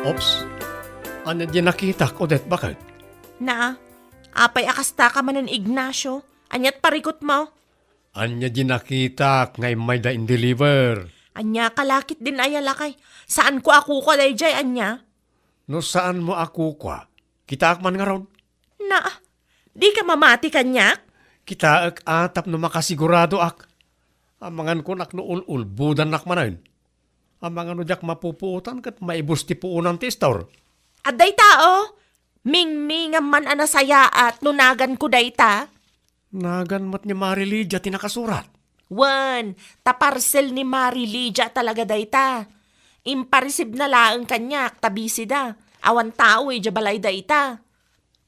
Ops, ano di nakita ko, Odette, bakit? Na, apay akasta ka man ng Ignacio. Anyat parikot mo. Anya di nakita ngay may da in-deliver. Anya kalakit din ayala kay. Saan ko ako day jay, anya? No saan mo ako kwa? Kita man nga ron. Na, di ka mamati kanyak? Kita atap no makasigurado ak. Amangan ko nak no ulbudan nak manan. Amangan no jak mapupuutan kat maibus ti puunan ti store. Aday tao, mingmingam man anasaya at nunagan ko dayta. Nagan mat ni Mari Lydia tinakasurat. Wan, taparcel ni Mari Lydia talaga dayta. Imparisib na laang kanyak, tabisi da. Awan tao jabalay dayta.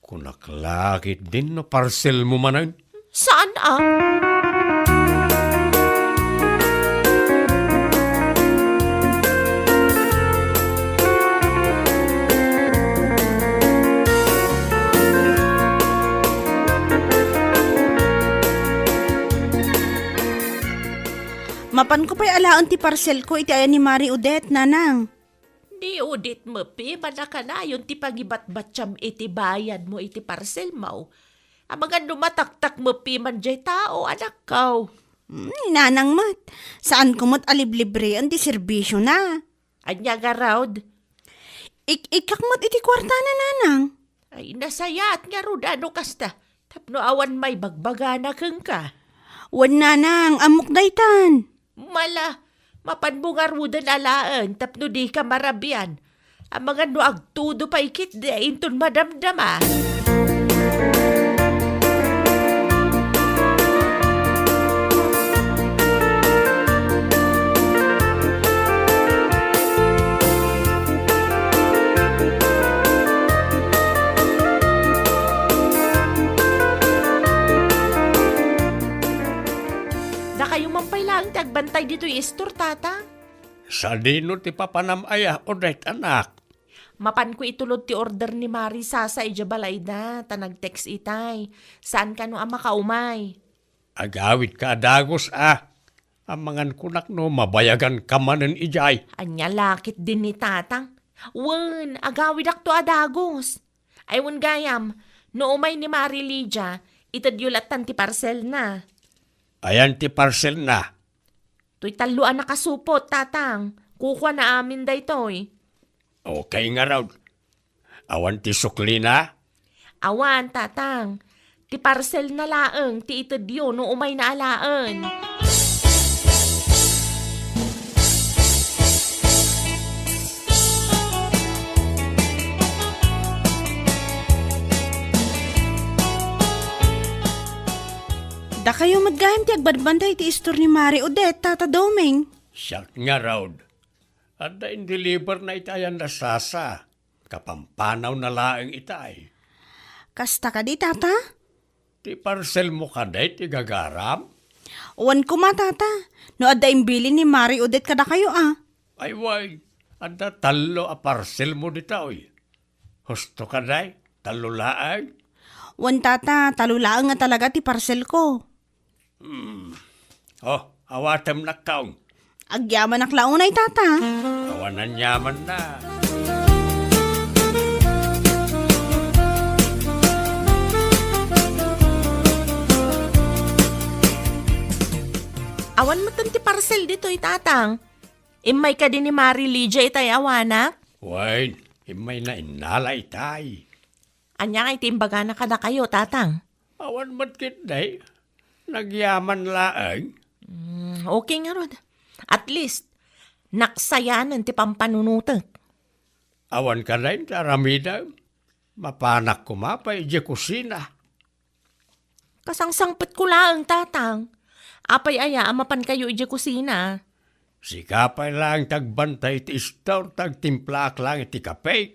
Kunaklakit din no parcel mo manan. Saan ah? Mapan ko pa'y alaan ti parcel ko iti ayan ni Mari Odette, nanang. Di udit mo, pi, ka na yun ti pagibat-batsyam iti bayad mo iti parcel mo. Amagan dumataktak mo, pi, man jay tao, anak ko. Nanang mat, saan ko mat aliblibre ang ti serbisyo na? Anya nga raud. Ikak mat iti kwarta na, nanang. Ay, nasayat nga rudano kasta. Tapno awan may bagbaga na kang ka. Wan nanang, amok daytan. Mala, mapanbungar rudan alaan, tapno di ka marabian. Ang mga no agtudo pa ikit de, inton madamdama. Kayo mampailang tagbantay dito istor, tata. Sa dino ti papanamaya, Odette anak. Mapan ko itulod ti order ni Mari Sasa ijabalay na, tanag-text itay. Saan ka no ang makaumay? Agawit ka dagos Amangan kunak no, mabayagan ka manen ijay. Anya lakit din ni tatang. Wen, agawid ak to adagos. Ay wen gayam, no umay ni Mari Lydia, itadyulatan ti parcel na. Ayan ti parcel na. To'y taluan na kasupot, tatang. Kukuha na amin da ito'y. Okay nga raw. Awan ti sukli na. Awan, tatang. Ti parcel na laeng, ti itadyo no umay na alaan. Da kayo maggahim ti agbadbanday ti istor ni Mari Odette, Tata Doming. Siyak nga raw. At in-deliver na itayan na Sasa. Kapampanaw na laeng itay. Kasta ka di, Tata? Ti parcel mo ka day, ti gagaram. Uwan ko ma, Tata. No adda imbili ni Mari Odette kada kayo Ay way, anda talo a parcel mo ditaoy. Husto ka day, talo laeng. Uwan, Tata, talulaang nga talaga ti parcel ko. Oh, awatem na kaong. Agyaman ak launay, Tata. Awanan yaman na. Awan mo ti parcel dito, tatang. Imay ka din ni Mari Lydia itay awanak. Way, imay na inala itay. Anya nga itimbaga na kada kayo, tatang. Awan matkit day. Nagyaman laeng. Okay nga rod. At least, naksayanan ti pampanunutek. Awan ka rin, taramida. Mapanak ko mapay, di kusina. Kasangsangpet ko lang, tatang. Apay aya, amapan kayo iji kusina. Sikapay lang tagbantay ti istor, tagtimplaak lang iti kapek.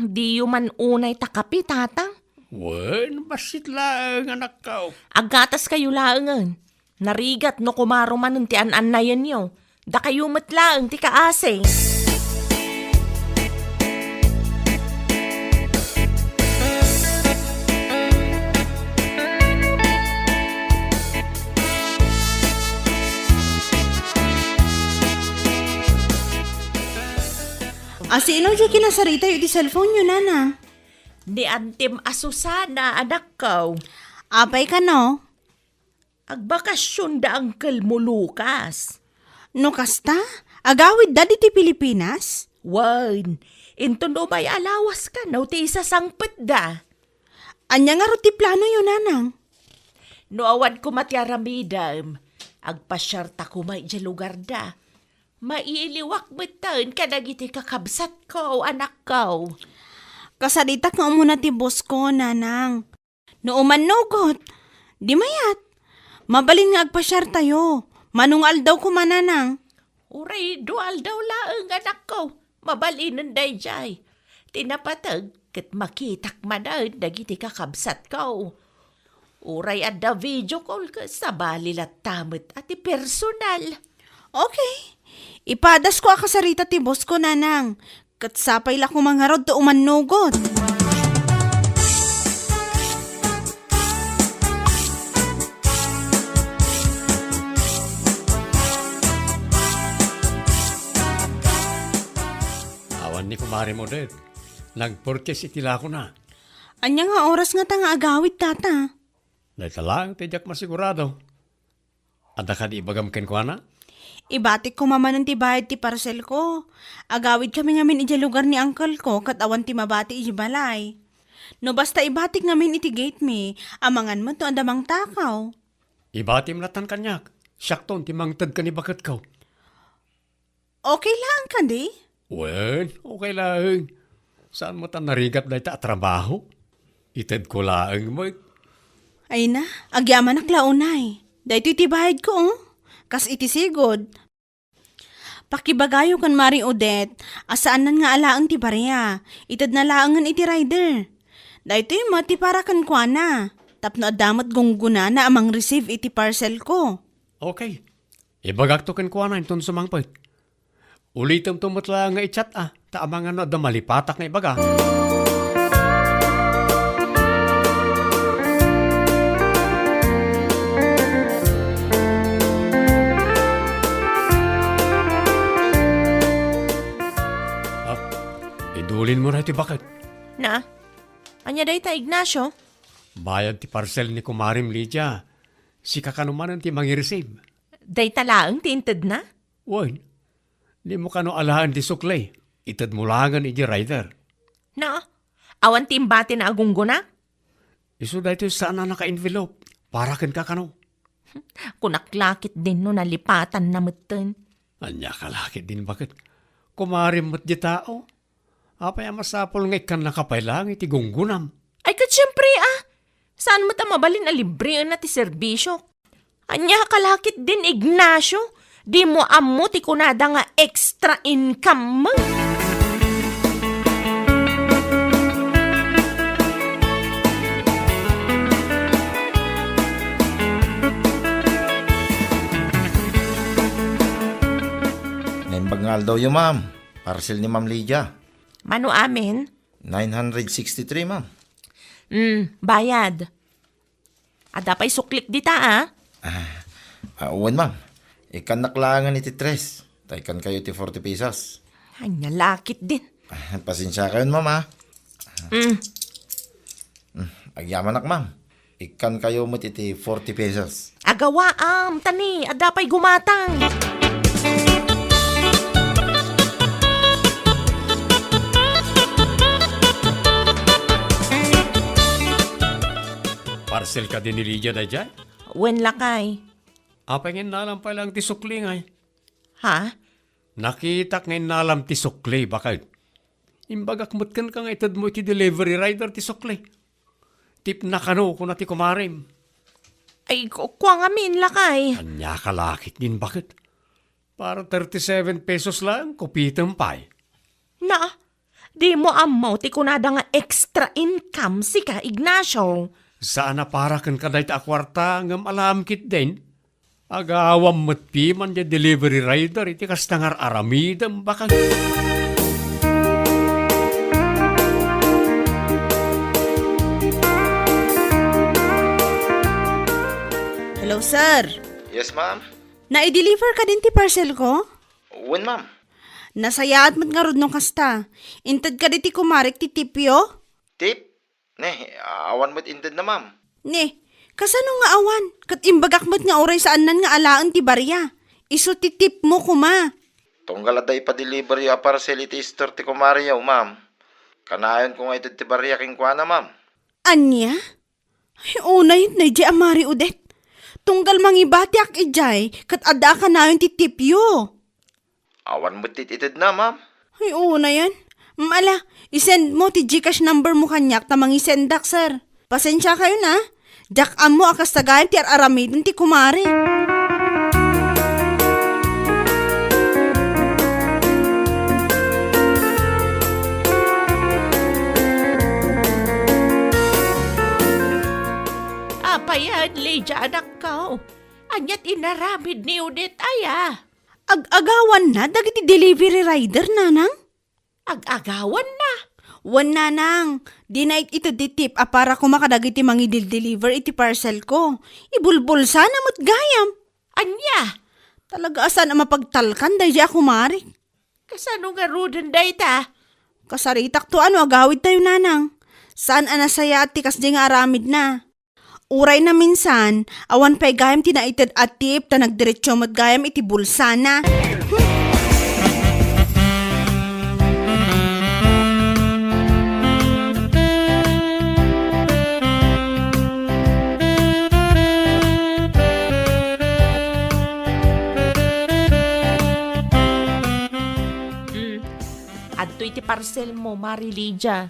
Di man unay takapi, tatang. Wen, basit lang anak ko. Agatas kayo laangan. Narigat no kumaro man ti an-an na yan yo. Da kayo matlaang ti kaase. Sino dyan kinasarita yung di cellphone nyo, nana? Di antim asusana, anak ko. Apay ka, no? Agbakasyon da angkel mo, Lucas. No kasta? Agawid da di ti Pilipinas? Wan, inton do may alawas ka, no ti isa sangpet da. Anya nga ro ti plano yun, nanang? No awan ko matyaramidam, agpasyarta ko may dya lugar da. Mailiwak betan ka dagiti kakabsat ko, anak ko. Kasaditak nga umuna ti boss ko, nanang. No umanugot, di mayat. Mabalin nga agpasyar tayo. Manungal daw ko mananang. Uray, dual daw laang anak ko. Mabalinan day jay. Tinapatag, kat makitak manaad dagiti kakabsat ko. Uray adda video call ka sa balilat tamit at personal. Okay. Ipadas ko akasarita ti boss ko, nanang. Kat sapay la ko mangarod to umanugot. Awan ni kumari mo, Dad. Nag-purchase itila ko na. Anya nga oras nga ta nga agawid, tata. Dahil talang, tijak masigurado. Ada ka di ibagam ken ko na? Ibatik ko mamanan ti bayad ti parcel ko. Agawid kami ngamin iti lugar ni uncle ko kat awan ti mabati iti balay. No basta ibatik ngamin iti gate me, amangan mo to andamang takaw. Ibatim latan kanyak. Syakton, timangtad ka ni bakat ko. Okay lang ka di? Wen, okay lang. Saan mo ta narigat dahi ta trabaho? Ited ko lang mo. Ay na, agyaman naklaunay. Dahito iti bayad ko, oh. Kas iti sigod. Pakibagayo kan Mari Odette, asaan nan nga alaan ti barya. Itad na laangan iti rider. Dahito yung mati para kan kwa na. Tapno adamat gungguna na amang receive iti parcel ko. Okay. Ibagak to ken ko na inton sumangpot. Ulitam tumutla nga i-chat taamangan no da malipatak nga ibaga. Idulin mo na iti bakit. Na? Anya day ta, Ignacio? Bayad ti parcel ni Kumarim Lydia. Si kakanumanan ti mangi-receive. Day talaang tinted na? Woy, di mo kano alahan di suklay. Itad mo langan iti rider. Na? Awan timbati na agungguna? Iso da ito saan na naka-envelope. Para ken kakano. Kunaklakit din no nalipatan na mutten. Anya kalakit din bakit. Kumarim mo't di tao. Apay masapol nga ikan nakapailang iti gunggunam. Ay kat syempre saan mo ta mabalin na libre na ti serbisyo? Anya kalakit din, Ignacio. Di mo ammo ti kunada nga extra income mo. Naimbagngal daw yung ma'am. Parcel ni Ma'am Lydia. Mano amin? 963, ma'am. Bayad. Ada pa'y suklik dita Uwan, ma'am. Ikan naklangan iti 3. Taykan kayo ti 40 pesos. Anya lakit din. Pasensya kayo, ma'am, Agyaman nak, ma'am. Ikan kayo mo iti 40 pesos. Agawaam, tani. Ada pa'y gumatang. Parcel ka din ni Lydia da dyan? Wen lakay. Apay ngayon nalam pa lang ti sukli ngay. Ha? Nakita ngayon nalam ti sukli bakit? Imbagak mutkan ka nga itad mo iti delivery rider ti sukli. Tip na kano kung ti kumarim. Ay, kuwang amin lakay. Anya kalakit din bakit? Para 37 pesos lang, kupitan pa'y. Na, di mo amaw ti kunada nga extra income si ka, Ignacio. Saan na para kan kaday ta akwarta ngam alam kit din? Agawam matpi man di delivery rider iti kastangar aramidam bakag. Hello, sir. Yes, ma'am. Na-deliver ka din ti parcel ko? Uwan, ma'am. Nasayaat mat nga rod nung kasta. Intad ka di ti kumarik ti tipyo? Tip? Awan mo't indad na, ma'am. Ne, kasano nga awan? Kat imbagak mo't nga oray saan nan nga alaan ti barya. Iso ti tip mo kuma. Tunggal ada ipa-deliver yung parcel iti store ti kumariyaw, ma'am. Kanayon ko nga ito ti barya king kuana, ma'am. Anya? Ay, unay na di Mari Odette. Tunggal mangibati ak ijay, kat ada ka na yung ti tipyo. Awan mo tititid na, ma'am. Ay, oo na yan. Ala, isend mo ti Gcash number mo kanyak tamang isendak, sir. Pasensya kayo na. Jack mo akas tagayan ti aramidin ti kumari. Apayan, Lydia, anak ko. Anyat inaramid ni Udit, aya. Ag-agawan na, dagiti delivery rider, nanang. Ag-agawan na. Wan nanang, di na ito ditip para kumakadagiti mangidil-deliver iti parcel ko. Ibulbul sana mo't gayam. Anya, Talaga asan ang mapagtalkan dahi ako mari. kasano nga rudan day ta? Kasaritak to ano agawid tayo nanang. Saan anasaya at tikas di nga aramid na. Uray na minsan, awan pa'y gayam tinaited at tip ta nagdiretsyo mo't gayam iti bulsa na. Adto iti parcel mo, Mari Lydia.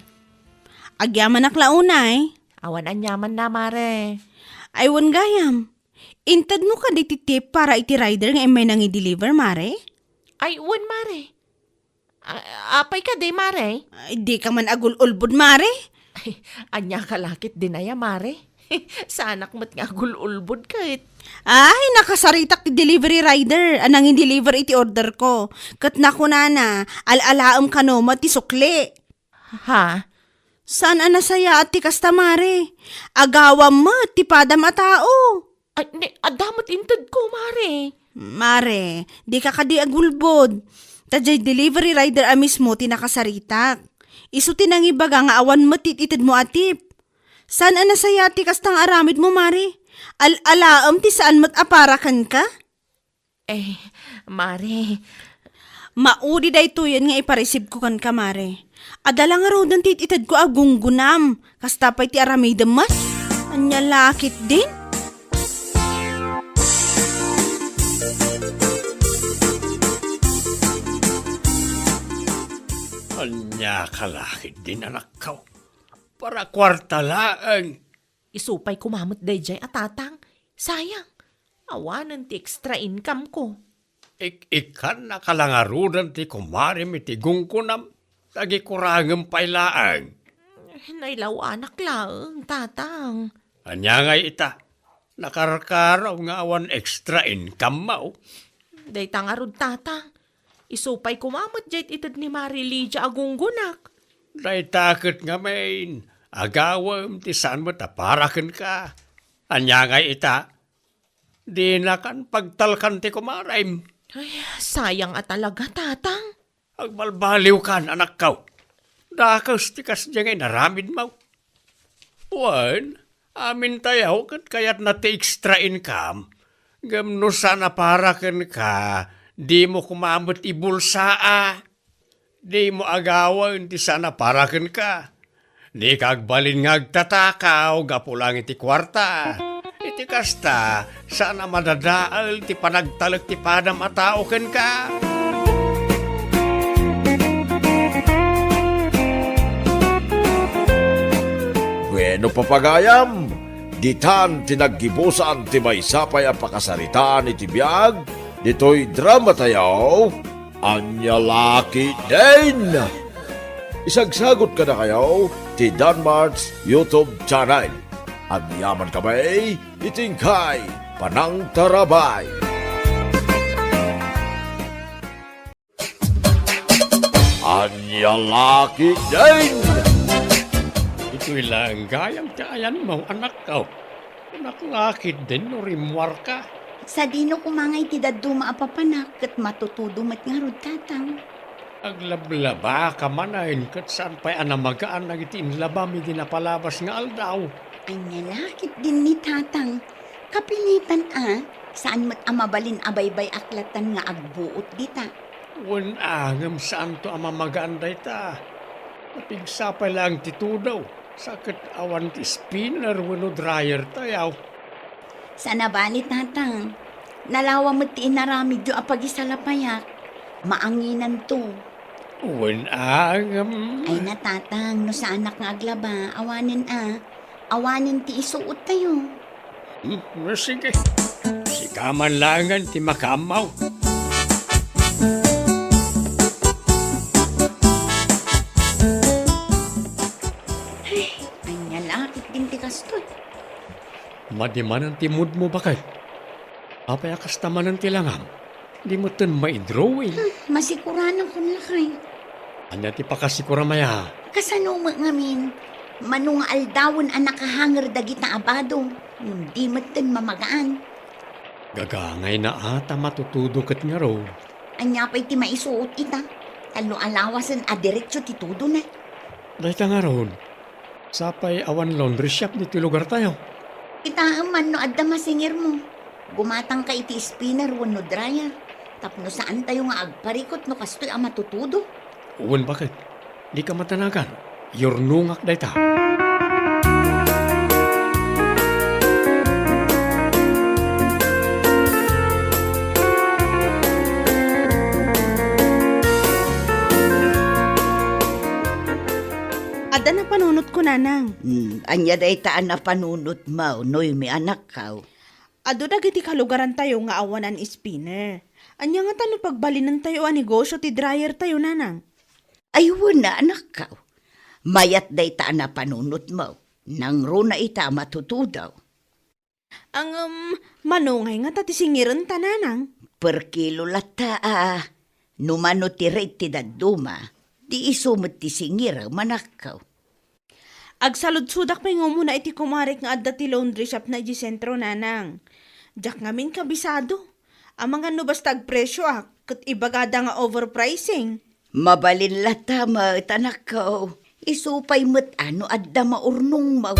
Agyaman aklaunay. Awan anyaman na, Mare. Aywan gayam. Intad mo ka di tip para iti rider nga may nang i-deliver, mare? Ay, uwan, Mare. Apay ka di, Mare. Ay, di ka man agul-ulbud, mare. Ay, anya kalakit din aya, Mare. Sa anak mo't nga gululbod kahit. Ay, nakasaritak ti delivery rider. Anang in-deliver iti order ko. Kat naku na, al-alaam ka no, ti sukli. Ha? Saan anasaya at ti kastamare? Agawam mo, ti padam a tao. Ay, adamot intad ko, Mare. Mare, di ka kadi agulbod. Tadjay delivery rider a mismo ti nakasaritak. Isu ti nang ibaga nga awan mo tititid mo atip. Saan anasaya ti kastang aramid mo, Mare? Al-alaam ti saan mo't aparakan ka? Eh, Mare. Maudi day to yan nga ipareceive ko kan ka, Mare. Adala nga raw dan tititid ko agunggunam. Kastapay ti aramid mas. Anya lakit din. Anya kalakit din anak ko. Para kwarta laang. Isupay kumamot day jay atatang. Sayang. Awanan ti extra income ko. Ikan nakalangarudan ti kumarim iti gungkunam. Tagi kurangem pailaang. Nailaw anak lang, tatang. Anya nga ita. Nakarkaraw nga awan extra income mo. Day tangarod, tatang. Isupay kumamot jay itad ni Mari Lydia agunggunak. Day takot nga main. Agawam ti saan mo taparakan ka. Anya nga ita. Di na kan pagtalkan ti kumarim. Ay, sayang at talaga, tatang. Agbalbaliw kan anak ko. Dakas ti kasdyangay naramid mo. Wan, amin tayaw kat kayat na ti extra income. Gamno sana parakan ka. Di mo kumamot ibulsaa. Di mo agawan ti sana parakan ka. Di kagbalin ngagtatakaw gapulang iti kwarta. Iti kasta, sana madadaal ti panagtalag ti padam atao ken ka. Bueno papagayam, ditan tinaggibusan ti maysapay a pakasaritaan iti biag, dito'y drama tayo, anya laki din. Isagsagot ka na kayo ti Danmart's YouTube channel. At yaman kamay, itingkay Panang Tarabay. Anya laki din. Ito'y lang gayam ti ayan mo anak ko. Naklakid din no rimwar ka. Sa dino kumangay ti daddo maapapanak kat matutudo mat nga rod tatang. Aglablaba ka manahin kat saan pa'y anamagaan na itinlaba mi dinapalabas nga aldaw. Ay nalakit din ni tatang. Kapilitan saan mo't amabalin abaybay aklatan nga agbuot dita. Wan angam saan to amamagaan day ta. Napigsapay lang titudaw. Sakit awan ti spinner wano dryer tayaw. Sana bali tatang. Nalawa mo't ti inaramid yo apag isalapayak. Maanginan to. Wen Ay natatang, no sa anak nga aglaba, awanin Awanin ti isuot tayo. Sige. Si kaman langan ti makamaw. Ay nga lakit din ti kastoy. Madimanan ti mood mo bakit? Apay akas tamanan ti langam. Di mo tan maidrawing. Masikuranan ko lakay. Anya ti pakasikura maya. Kasano mo ngamin? Manung aldawon ang nakahanger dagita abado. Hindi matan mamagaan. Gagangay na ata matutudo kat nga raw. Anya pa'y ti maisuot ita. Talo alawasan a diretsyo ti tudo na. Dahil ka nga raw. Sapay awan laundry shop ni ti lugar tayo. Ita man no adda masingir mo. Gumatang ka iti spinner wano dryer. Tapno saan tayo nga agparikot no kastoy ang matutudo. Uwan bakit? Di ka matanagan. Yornungak day ta. Ada na panunot ko, nanang. Anya day taan na panunot mo, noy may anak ka. Ado dagiti kalugaran tayo nga awanan spinner. Anya nga tano pagbalinan tayo ang negosyo ti dryer tayo, nanang. Ayun na anak ka. Mayat day taan na panunot mo. Nang runa ita matutudaw. Ang manungay nga tatisingiran ta, nanang. Per kilo lata numano ti rate ti daduma. Di isumot ti singira manakaw. Agsalud-sudak pa nga muna iti kumarik nga adda ti laundry shop na iti sentro, nanang. Diyak ngamin kabisado. Ang mga nubastag presyo kat ibagada nga overpricing. Mabalin lata anak ka. Isupay mo't ano adda maurnong mo.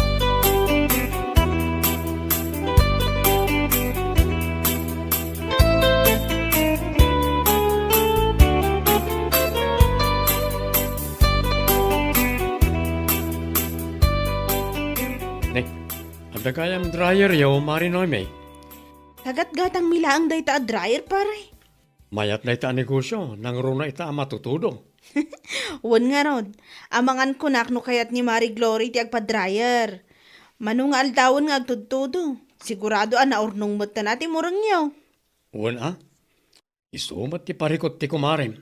Nek, ada kayang dryer yaw marinoy may. Kagat-gatang milaang day ta a dryer, pare. Mayat na ita negosyo, nang runa ita matutudo. Wan nga ron, amangan kunak no kayat ni Marie Glory ti agpa-dryer. Manu nga aldawon nga agtudtudo. Sigurado naurnong mo ta natin murang yaw. Uwan isumat ti parikot ti kumarin.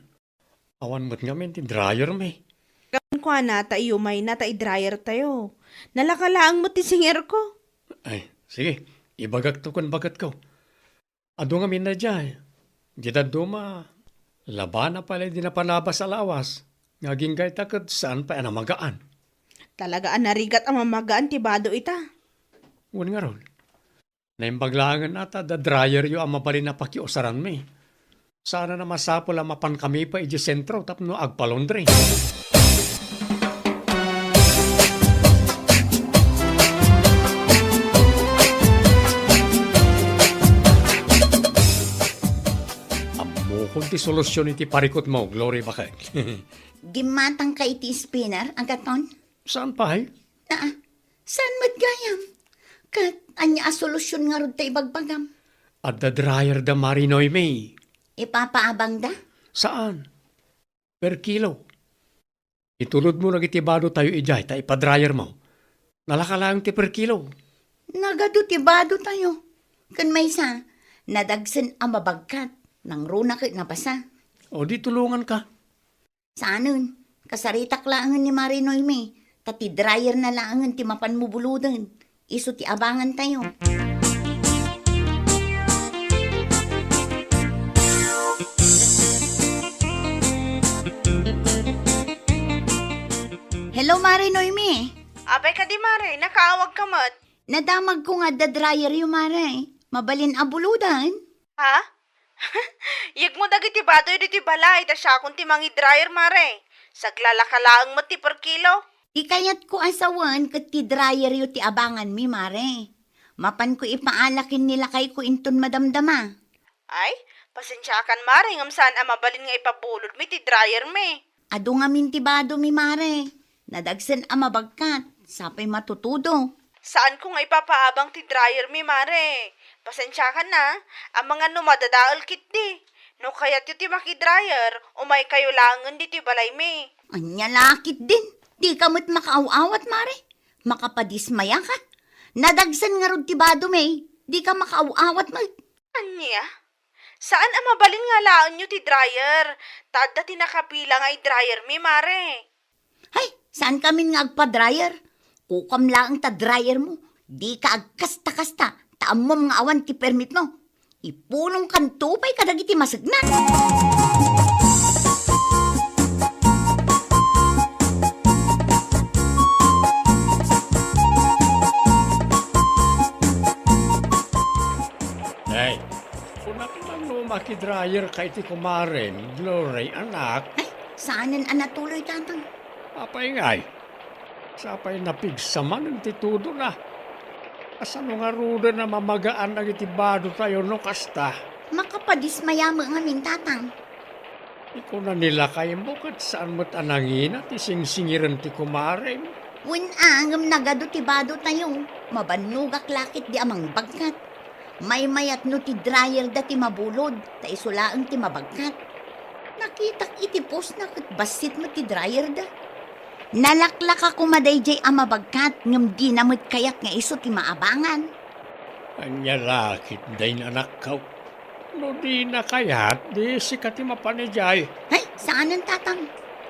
Awan mo't ngamin ti dryer may. Kapan ko na ta may na ta i-dryer tayo. Nalakalaang mo ti singer ko. Ay, sige, ibagak to kun bagat ko. Ado ngamin na dyan. Dita duma, laban na pala di na panabas sa lawas. Ngaging gay takot saan pa magaan. Talagaan narigat ang mamagaan ti bado ita. Uwan nga ron. Naimbaglangan nata da dryer yo ang mabalin na pakiusaran may. Sana na masapol ang mapan kami pa iji sentro tapno agpalondre. Kung ti solusyon iti parikot mo, Glory bakit? Gimatang ka iti spinner, agaton? Saan pa eh? Saan matgayam? Kat anya a solusyon nga rod ta ibagbagam. At the dryer da marinoy may. Ipapaabang da? Saan? Per kilo. Itulod mo nagitibado tayo ijay, ta ipa-dryer mo. Nalakalang ti per kilo. Nagadutibado tayo. Kan may isa, nadagsan ang mabagkat. Nang runa kit napasa. O di tulungan ka. Saanon? Kasaritak laangan ni Marinoy me. Tati dryer na laangan ti mapan mo buludan. Iso ti abangan tayo. Hello, Marinoy me. Abay ka di, Mare. Nakaawag ka mat. Nadamag ko nga da dryer yung Mare. Mabalin abuludan. Ha? Yag mo dagiti bado iti balay, ta siya kung ti mangi dryer, Mare. Saglalakalaang mo ti per kilo. Ikayat ko asawan kat ti dryer yu ti abangan mi, Mare. Mapan ko ipaalakin nila kay ko inton madamdama. Ay, pasensyakan, Mare, ngam saan mabalin nga ipabulod mi ti dryer mi. Ado nga mintibado mi, Mare. Nadagsan mabagkat, sapay matutudo. Saan ko nga ipapaabang ti dryer mi, Mare? Pasensyakan na, ang mga numadadaol kit di. No kayat yu ti maki-dryer, umay kayo langan di ti balay mi. Anya lakit din. Di ka mo't makaawawat, Mare. Makapadismaya ka. Nadagsan nga rod tibado, May. Di ka makaawawat, May. Anya? Saan ang mabalin nga laan yu ti dryer? Tada ti nakapila nga i-dryer mi, Mare. Hay, saan kami nga agpa-dryer? Kukam lang ta dryer mo. Di ka agkasta-kasta. Taamom nga awan ti permit mo. Ipulong kan tupay kadagiti masagnan. Ay, kunak lang no makidryer kay ti kumaren, Glory, anak. Ay, saanan anatuloy, tatang? Apay ngay. Sapay napigsaman ang titudo na. Asano nga ruda na mamagaan ang itibado tayo no kasta. Makapadismaya mo nga min, tatang. Ikaw na nila kayo mo kat saan mo't anangin at isingsingiran ti kumaren. Winangam nagado tibado tayo. Mabanugak lakit di amang bagkat. May mayat no ti dryer da ti mabulod. Ta isulaang ti mabagkat. Nakitak iti post na kat basit mo ti dryer da. Nalaklak ako madayjay ang mabagkat. Ngam di namot kayak nga iso ti maabangan. Anya lakit dahin anak kaw. No di na kayat, di sikat ti mapanijay. Ay, saan ang tatang?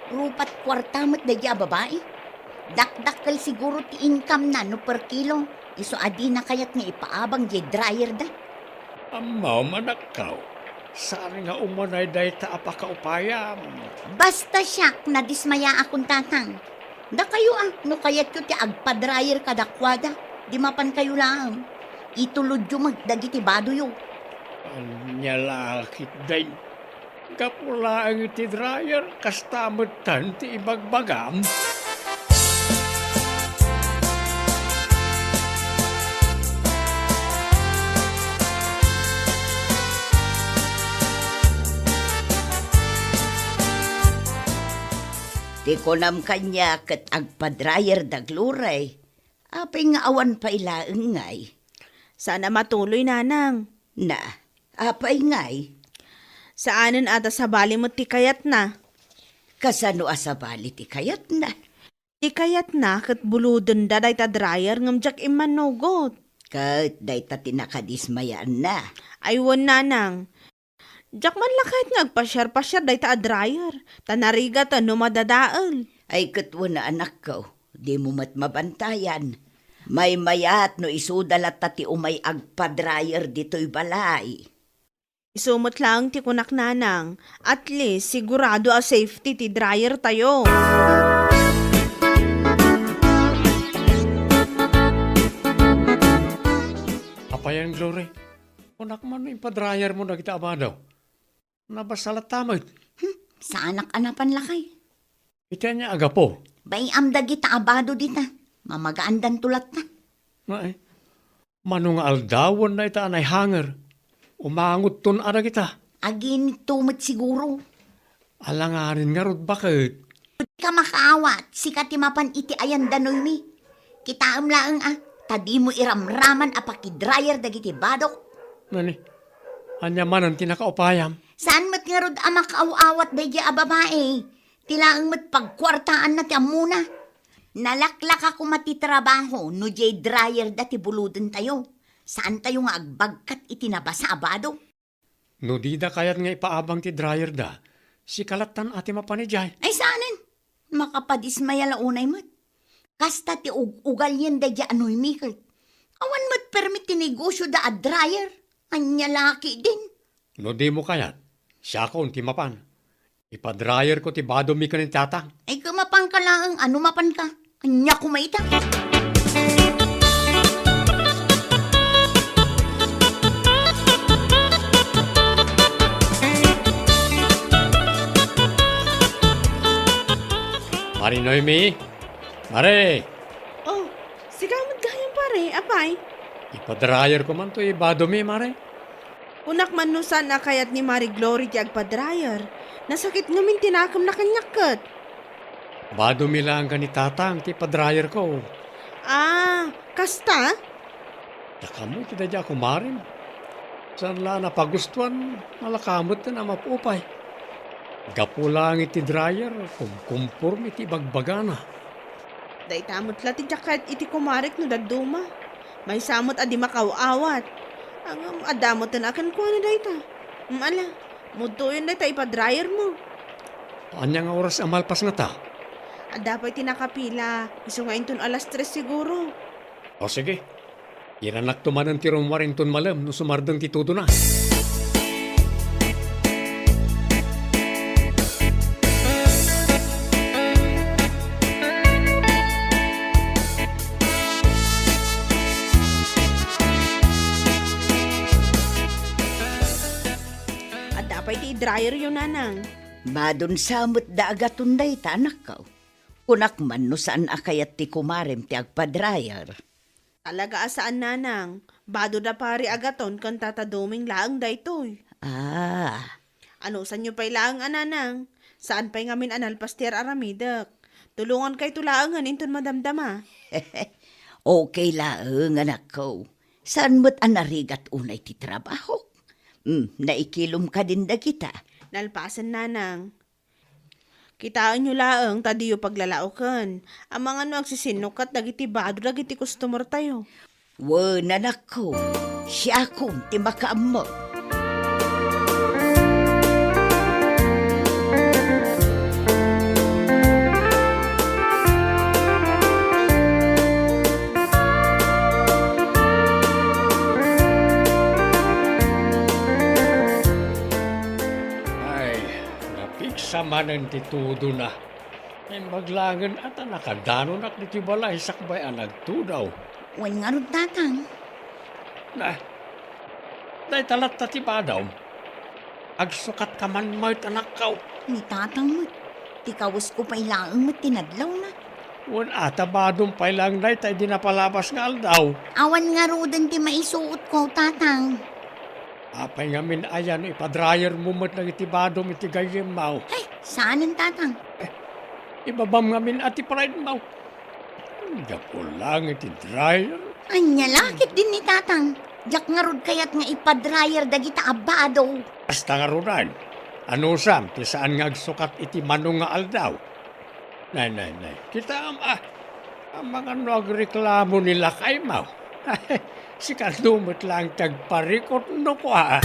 Rupat kwarta mo't dadya babae. Dakdakal siguro ti income na no per kilo. Iso adi na kayat nga ipaabang di dryer da. Amaw manak kaw. Saan nga umanay dahi ta apakaupayam? Basta siyak na dismaya akong tatang. Da kayo no kayat ko ti agpa-dryer kadakwada. Di mapan kayo lang. Itulod yung magdagiti bado yo. Anya lakit dahin. Kapula ang iti dryer, kastamot tan ti ibagbagam. Di ko nam kanya kat agpa-dryer da Glory. Apay nga awan pa ilaang ngay. Sana matuloy, nanang. Na, apay ngay. Saanan ata sa bali mo ti kayat na. Kasano asabali ti kayat na. Ti kayat na kat buludon da day ta dryer ngam jak imanugot. Kat day ta tinakadismayaan na. Aywan, nanang. Jak man lakait nga agpasyar-pasyar day ta dryer. Tanariga ta no madadaal. Ay katwa na anak ko, di mo mat mabantayan. May mayat no isudalat ta ti umay agpa-dryer dito'y balay. Isumot lang ti kunak, nanang. At least sigurado a safety ti dryer tayo. Apayan, Glory. Kunak man no ipadrayer mo na kita abadaw. Nabasalat tamad. Sa anak-anapan lakay. Ita niya aga po. Bay amdagi ta abado dita. Mamagaan dan tulat na. Nga manong aldawan na ita anay hanger. Umangot ton ara kita. Agin tumot siguro. Alangarin nga rod bakit? Di ka makaawat. Sikat mapan iti ayan danoy mi. Kitaam laang tadi mo iramraman apaki-dryer dagiti badok. Nani? Anya man ang tinakaupayam. Saan mat nga rod makaaawat dayja a babae? Tilaang mat pagkwartaan na ti amuna. Nalaklak ako matitrabaho no jay dryer dati buluden tayo. Saan tayo nga agbagkat itinabasa abado? No di da kayat nga ipaabang ti dryer da, si kalatan ati mapanijay. Ay saanin? Makapadismaya launay mat. Kasta ti ugal yan da dya anoy mikot. Awan mat permit ti negosyo da a dryer. Anya laki din. No di mo kayat, siya ko ti mapan. Ipadryer ko ti bado mi ka ng tatang. Ay kumapang ka lang ano mapan ka. Anya kumaita. Mari Noemi, Mare, Oh, sigamot gayang pare, apay. ipadryer ko man to ibado mi, Mare. Unak man no saan na kayat ni Marie Glory ti agpa-dryer. Nasakit ngamin tinakam na kanyakat. Bado mi lang ka ni tatang ti padryer ko. Ah, kasta? Taka mo ti dadya ko marin. Saan la napagustuhan, malakamot na mapupay. Gapo lang iti dryer, kumpurm iti bagbagana. Day tamot la ti jacket iti kumarik no daduma. May samot adi makawawat. Ang adamot na akan ko na day ta. Ala, mudo yun day ta ipa-dryer mo. Anyang oras amalpas na ta? Dapat tinakapila. Iso nga inton alas 3 siguro. O sige, iranak tumanan ti Romarinton malam no sumardang ti tudo na. Dapat i-dryer yun nanang. Madon samot da agatunday ta anak ka. Kunak man no saan akayat ti kumarem ti agpa-dryer. Talaga asaan nanang. Bado da pari agaton kan tataduming laang daytoy. Ah, Ano san nyo pa'y laang ananang? Saan pa'y ngamin anal pastier aramidak? Tulungan kay tulaangan inton madamdama. okay laeng anak ko. Saan mo't anarigat unay ti trabaho? Naikilom ka din da kita. Nalpasan nanang. Kitaan nyo laang tadiyo paglalaukan. Ang mga no agsisinukat dagiti bado dagiti customer tayo. Wan anak ko, siya akong ti makaamot. Ay, napiksa man ang titudo na. Ay maglangan at nakadano nak niti balay sakbay ang nagtudaw. Wan nga ron tatang. Na, day talat ta ti badaw. Agsukat ka man mayt anak kaw. Ni tatang mo. Tikawas ko pa'y laang mo tinadlaw na. Wan ata badong pay lang day tay di napalabas nga aldaw. Awan nga rodan ti maisuot ko, tatang. Apay nga min ayan ipadrayer mo mat lang iti badong iti gayem mau. Ay, saan ang tatang? Ibabam nga min ati pride mau. Gapo lang iti dryer. Anya lakit din ni tatang. Jak nga rod kayat nga ipa-dryer dagita abado. Basta nga runan. Ano sam, ti saan nga agsukat iti manong nga aldaw. Nay. Kita ang mga nagreklamo nila kay mau. Si kadumot lang tagparikot no ko ha.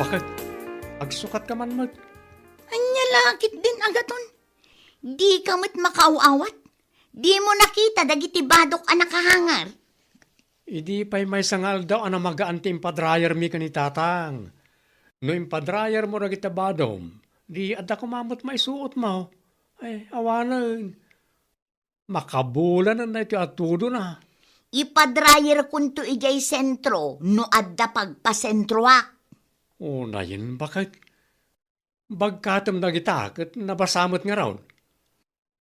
Bakit? Agsukat ka man mag... Anya lakit din agaton. Di ka mo't makaawat. Di mo nakita dagiti badok anak kahangar. Idi pa'y may sangal daw ana magaanti impadrayer mi kanitatang. No impadrayer mo ragita badom, di ada kumamot may suot mo. Ay, awanan. Makabulan na ito atudo na. Ipa-dryer kunto ijay sentro no adda pagpasentroak. O na yun, bakit? Bagkatam na kita, kat nabasamot nga raw.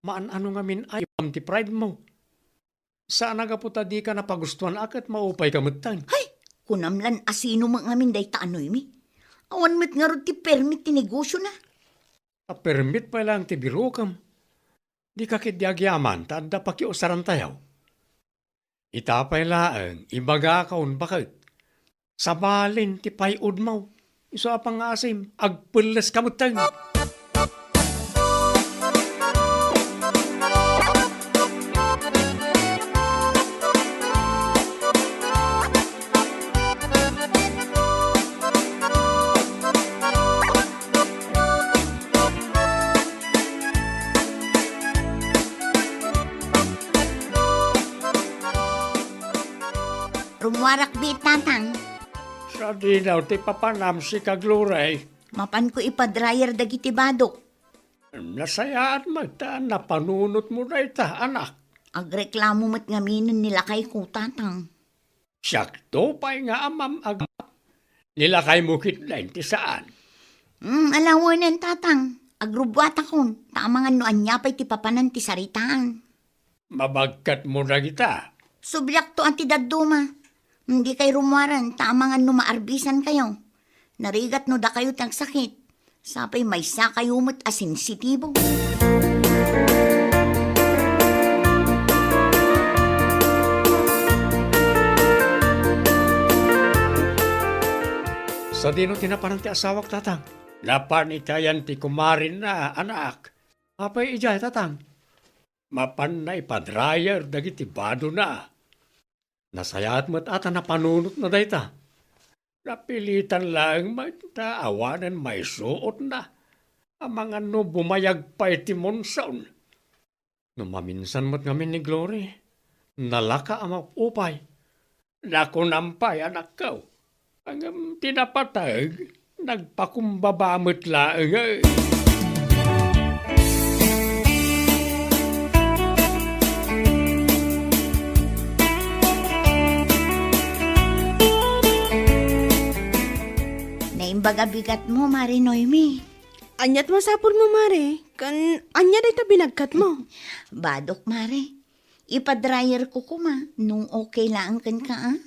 Maan-ano nga min ay ti pride mo. Saan nagaputa di ka napagustuhan akat maupay ka matang. Hay, kunamlan asino mga amin day taanoy mi. Awan mo't nga rod ti permit ti negosyo na. Permit pa lang ti birukam. Di ka kidyagyaman, tanda pakiusaran tayaw. Itapay laang, ibaga kaun bakit? Sabalin ti payud mo. Isa pang asim, agpulas ka matang. Rumwarak di tatang. Sa di daw ti papanam si kagluray. Mapan ko ipa-dryer dagiti badok. Nasayaan magtaan na panunot mo na ita, anak. Agreklamo mo't nga minin nila kay ko tatang. Sakto pa'y nga amam agap. Nilakay mo kitlain ti saan. Alawanan tatang. Agrubwat akon. Tamangan no anya pa'y ti papanan ti saritaan. Mabagkat mo na kita. Subyak to anti daduma. Hindi kay rumwaran. Tamangan no maarbisan kayo. Narigat no da kayo tang sakit. Sapay may sa kayo mo't asensitibo. Sa dino tinapanan ti asawak tatang. Lapan itayan ti kumarin na anak. Apay ijay tatang. Mapan na ipadrayer dagiti bado na. Nasayat mo't ata na panunot na dayta. Napilitan lang ta awanan may suot na. Ang mga no bumayag pa iti monsaon. No maminsan mo't ngamin ni Glory. Nalaka ang upay. Nakunampay anak kaw. Ang tinapatag, nagpakumbabamot laang eh. Naimbaga bigat mo, Mari Noemi. Anyat masapul mo, Mare. Anya dito binagkat mo. Badok, Mari. Ipadryer ko kuma nung okay lang kan ka, ah?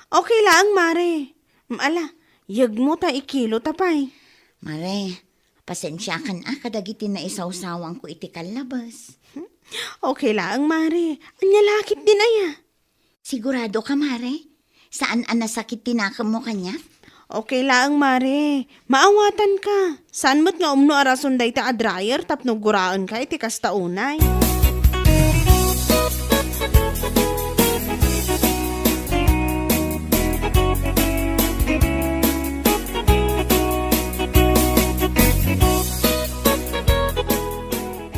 Okay lang, Mare. Ala, yag mo ta ikilo tapay. Mare, pasensya kan kadagiti na isawsawang ko iti kalabas. Okay lang, Mare. Anya lakit din aya. Sigurado ka, Mare? Saan nasakit tinakam mo kanya? Okay lang, Mare. Maawatan ka. Saan mo't nga umno arason day ta dryer tapno guraan ka iti kastaunay.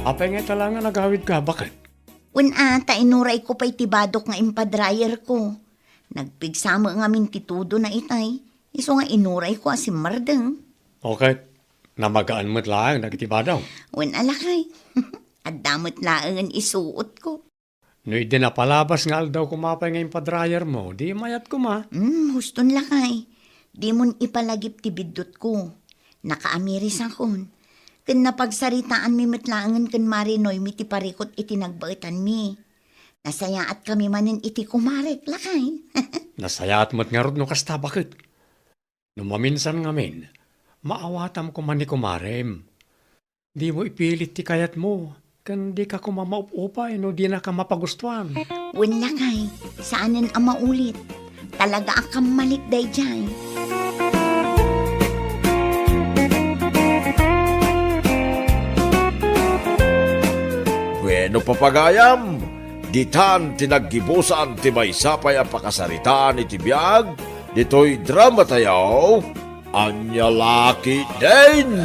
Apay nga talangan nagawid ka, bakit? Ta inuray ko pa'y tibadok nga impadryer ko. Nagpigsama nga mintitudo na itay. Iso nga inuray ko asim mardeng. Okay, namagaan mo't lang nagitiba daw. Alakay. At damot lang ang isuot ko. No, di na palabas nga daw kumapay nga yung padrayer mo, di mayat ko ma. Huston lakay. Di mon ipalagip ti bidot ko. Nakaamiris akon. Ken napagsaritaan mi metlangan ken Mari Noemi ti parikot iti nagbaitan mi. Nasayaat kami manen iti kumarek lakay. Nasayaat mo't nga rod no kasta, bakit? No maminsan ngamin, maawatam ko man ni kumarem. Di mo ipilit ti kayat mo, kan di ka kumamaupupay no di na ka mapagustuhan. Lakay, saanan ang maulit? Talaga akang malik day dyan. Bueno papagayam, ditan tinaggibusan ti maysapay ang pakasaritaan iti biyag, dito'y drama tayo, Anya Laki din.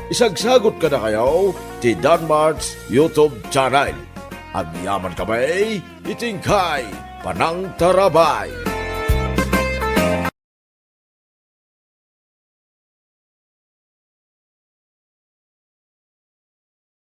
Isagsagot ka na kayo ti Danmar's YouTube channel. At yaman kamay, itingkay Panang Tarabay.